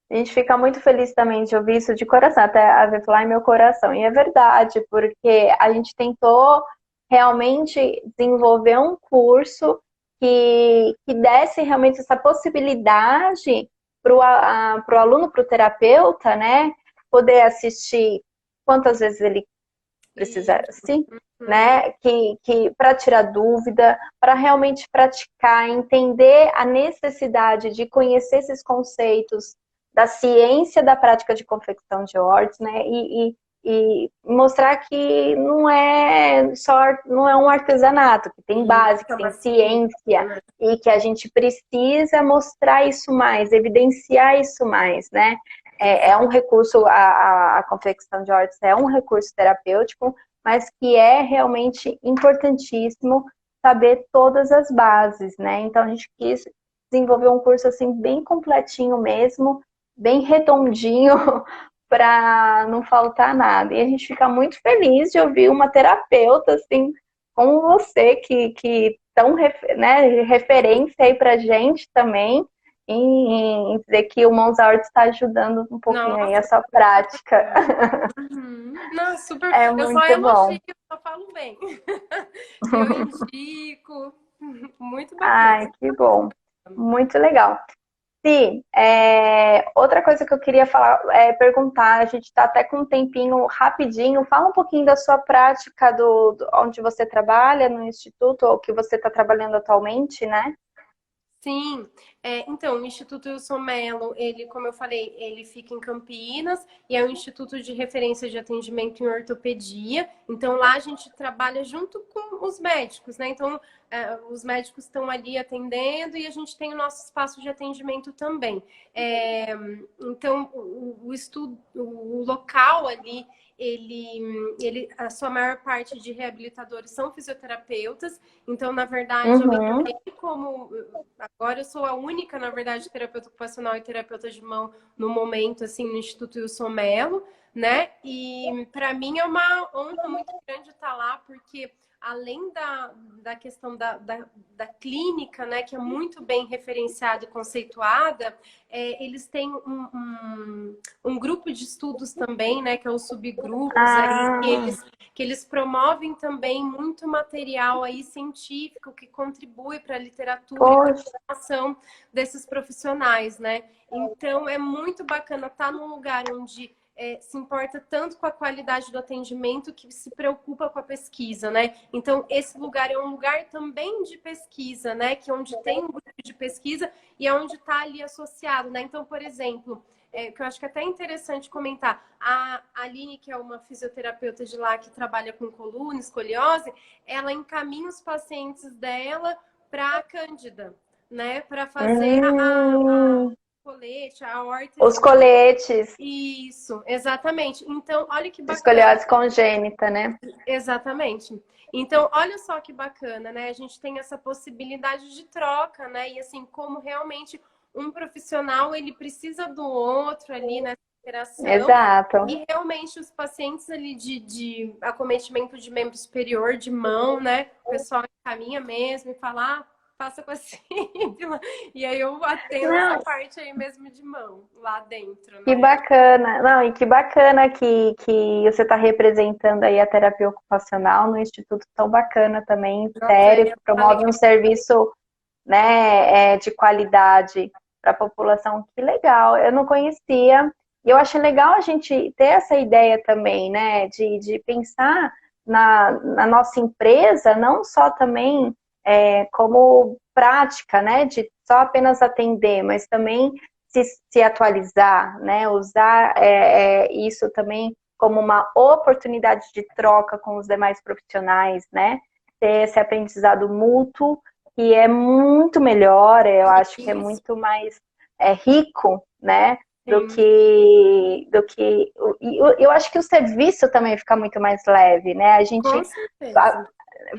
A gente fica muito feliz também de ouvir isso de coração, até a ver falar em meu coração. E é verdade, porque a gente tentou realmente desenvolver um curso que desse realmente essa possibilidade para o aluno, para o terapeuta, né? Poder assistir quantas vezes ele precisar, Isso. sim, Uhum. né? Que para tirar dúvida, para realmente praticar, entender a necessidade de conhecer esses conceitos da ciência da prática de confecção de hortes, né? E mostrar que não é um artesanato, que tem Isso, base, que é tem uma ciência, ciência né? e que a gente precisa mostrar isso mais, evidenciar isso mais, né? É um recurso, a confecção de hortes é um recurso terapêutico, mas que é realmente importantíssimo saber todas as bases, né? Então a gente quis desenvolver um curso assim bem completinho mesmo, bem redondinho, para não faltar nada. E a gente fica muito feliz de ouvir uma terapeuta assim como você, que tão né, referência aí pra gente também, em dizer que o Mãos Artes está ajudando um pouquinho aí a Nossa, sua prática. uhum. Não, super. É Eu só muito bom. elogio, eu só falo bem. Que eu indico. Muito bacana. Ai, que bom. Muito legal. Sim, outra coisa que eu queria falar, perguntar, a gente está até com um tempinho rapidinho, fala um pouquinho da sua prática onde você trabalha, no instituto, ou que você está trabalhando atualmente, né? Sim, então, o Instituto Wilson Mello, ele, como eu falei, ele fica em Campinas e é um instituto de referência de atendimento em ortopedia. Então, lá a gente trabalha junto com os médicos, né? Então, os médicos estão ali atendendo e a gente tem o nosso espaço de atendimento também. Então, o estudo, o local ali, a sua maior parte de reabilitadores são fisioterapeutas. Então, na verdade, eu Uhum. entrei como agora eu sou a única, na verdade, terapeuta ocupacional e terapeuta de mão no momento, assim, no Instituto Wilson Mello, né? E para mim é uma honra muito grande estar lá, porque além da questão da clínica, né, que é muito bem referenciada e conceituada, eles têm um grupo de estudos também, né, que é os subgrupos aí, Ah, que eles promovem também muito material aí científico que contribui para a literatura e para poxa, a formação desses profissionais, né? Então é muito bacana estar num lugar onde se importa tanto com a qualidade do atendimento que se preocupa com a pesquisa, né? Então esse lugar é um lugar também de pesquisa, né? Que é onde tem um grupo de pesquisa e é onde está ali associado, né? Então, por exemplo, que eu acho que é até interessante comentar. A Aline, que é uma fisioterapeuta de lá que trabalha com coluna, escoliose, ela encaminha os pacientes dela para a Cândida, né? Para fazer a hum, colete, a horta os de... coletes, Isso, exatamente. Então, olha que bacana. escoliose congênita, né? Exatamente. Então, olha só que bacana, né? A gente tem essa possibilidade de troca, né? E assim, como realmente um profissional, ele precisa do outro ali nessa interação. Exato. E realmente os pacientes ali de acometimento de membro superior, de mão, né? O pessoal encaminha mesmo e fala, passa com a sífila. E aí eu atendo essa Não, parte aí mesmo de mão, lá dentro, que né? bacana. Não, e que bacana que você está representando aí a terapia ocupacional no instituto tão bacana também, Nossa, sério, é que uma promove um alegria. serviço, né, de qualidade para a população. Que legal, eu não conhecia. E eu acho legal a gente ter essa ideia também, né, de pensar na nossa empresa, não só também como prática, né, de só apenas atender, mas também se atualizar, né, usar isso também como uma oportunidade de troca com os demais profissionais, né? Ter esse aprendizado mútuo, que é muito melhor, eu acho que é Isso, muito mais rico, né? Do sim. que, do que. Eu acho que o serviço também fica muito mais leve, né? A Com gente certeza.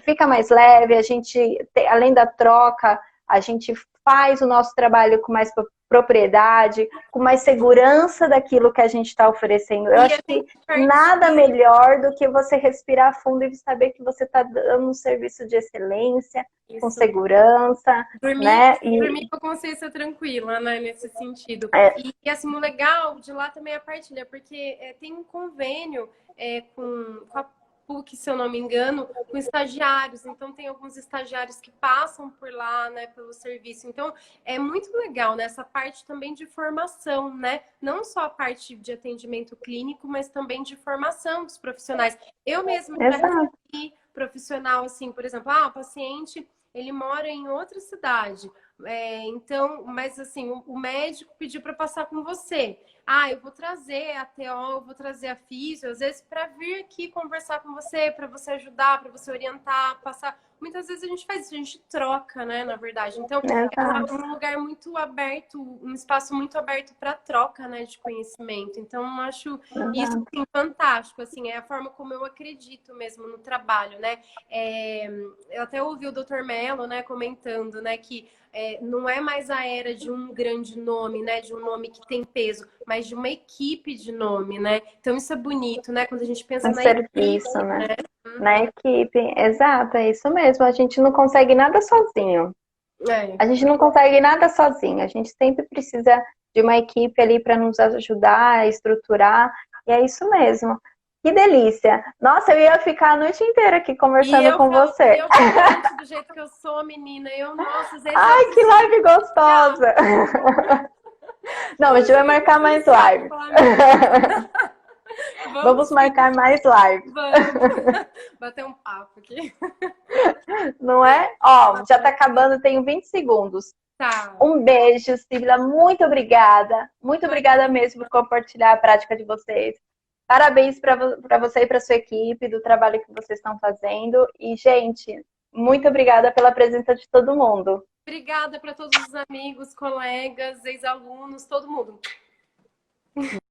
fica mais leve, a gente, além da troca, a gente faz o nosso trabalho com mais propriedade, com mais segurança daquilo que a gente está oferecendo. Eu E a acho que gente nada partilha. melhor do que você respirar fundo e saber que você está dando um serviço de excelência, com Isso. segurança, Dormir, né? dormir com a consciência tranquila, né, nesse sentido. É, E assim, o legal de lá também é a partilha, porque tem um convênio com a PUC, se eu não me engano, com estagiários. Então, tem alguns estagiários que passam por lá, né, pelo serviço. Então, é muito legal nessa parte também de formação, né? Não só a parte de atendimento clínico, mas também de formação dos profissionais. Eu mesma já exato, recebi profissional, assim, por exemplo, o paciente ele mora em outra cidade. Então, mas assim, o médico pediu para passar com você. Eu vou trazer a TO, eu vou trazer a físio, às vezes, para vir aqui conversar com você, para você ajudar, para você orientar, passar. Muitas vezes a gente faz isso, a gente troca, né, na verdade. Então, é exato, um lugar muito aberto, um espaço muito aberto para troca, né, de conhecimento. Então, eu acho isso exato. assim, fantástico, assim, é a forma como eu acredito mesmo no trabalho, né? Eu até ouvi o Dr. Mello, né, comentando, né, que não é mais a era de um grande nome, né, de um nome que tem peso, mas de uma equipe de nome, né? Então isso é bonito, né, quando a gente pensa Um na equipe, serviço, né? né? Na Uhum. equipe, exato, é isso mesmo. A gente não consegue nada sozinho. É, A gente não consegue nada sozinho. A gente sempre precisa de uma equipe ali para nos ajudar a estruturar. E é isso mesmo. Que delícia! Nossa, eu ia ficar a noite inteira aqui conversando com e você. eu falante do jeito que eu sou, menina, nossa, às vezes eu Ai, que preciso live já, gostosa! Não, a gente às vai vezes eu marcar preciso mais desligar para lives. falar mesmo. Vamos Vamos sim, marcar mais lives, vamos bater um papo aqui. não é? Ó, já tá acabando, tenho 20 segundos. Tá. Um beijo, Sibila. Muito obrigada. Muito obrigada mesmo por compartilhar a prática de vocês. Parabéns para você e para sua equipe do trabalho que vocês estão fazendo. E, gente, muito obrigada pela presença de todo mundo. Obrigada para todos os amigos, colegas, ex-alunos, todo mundo.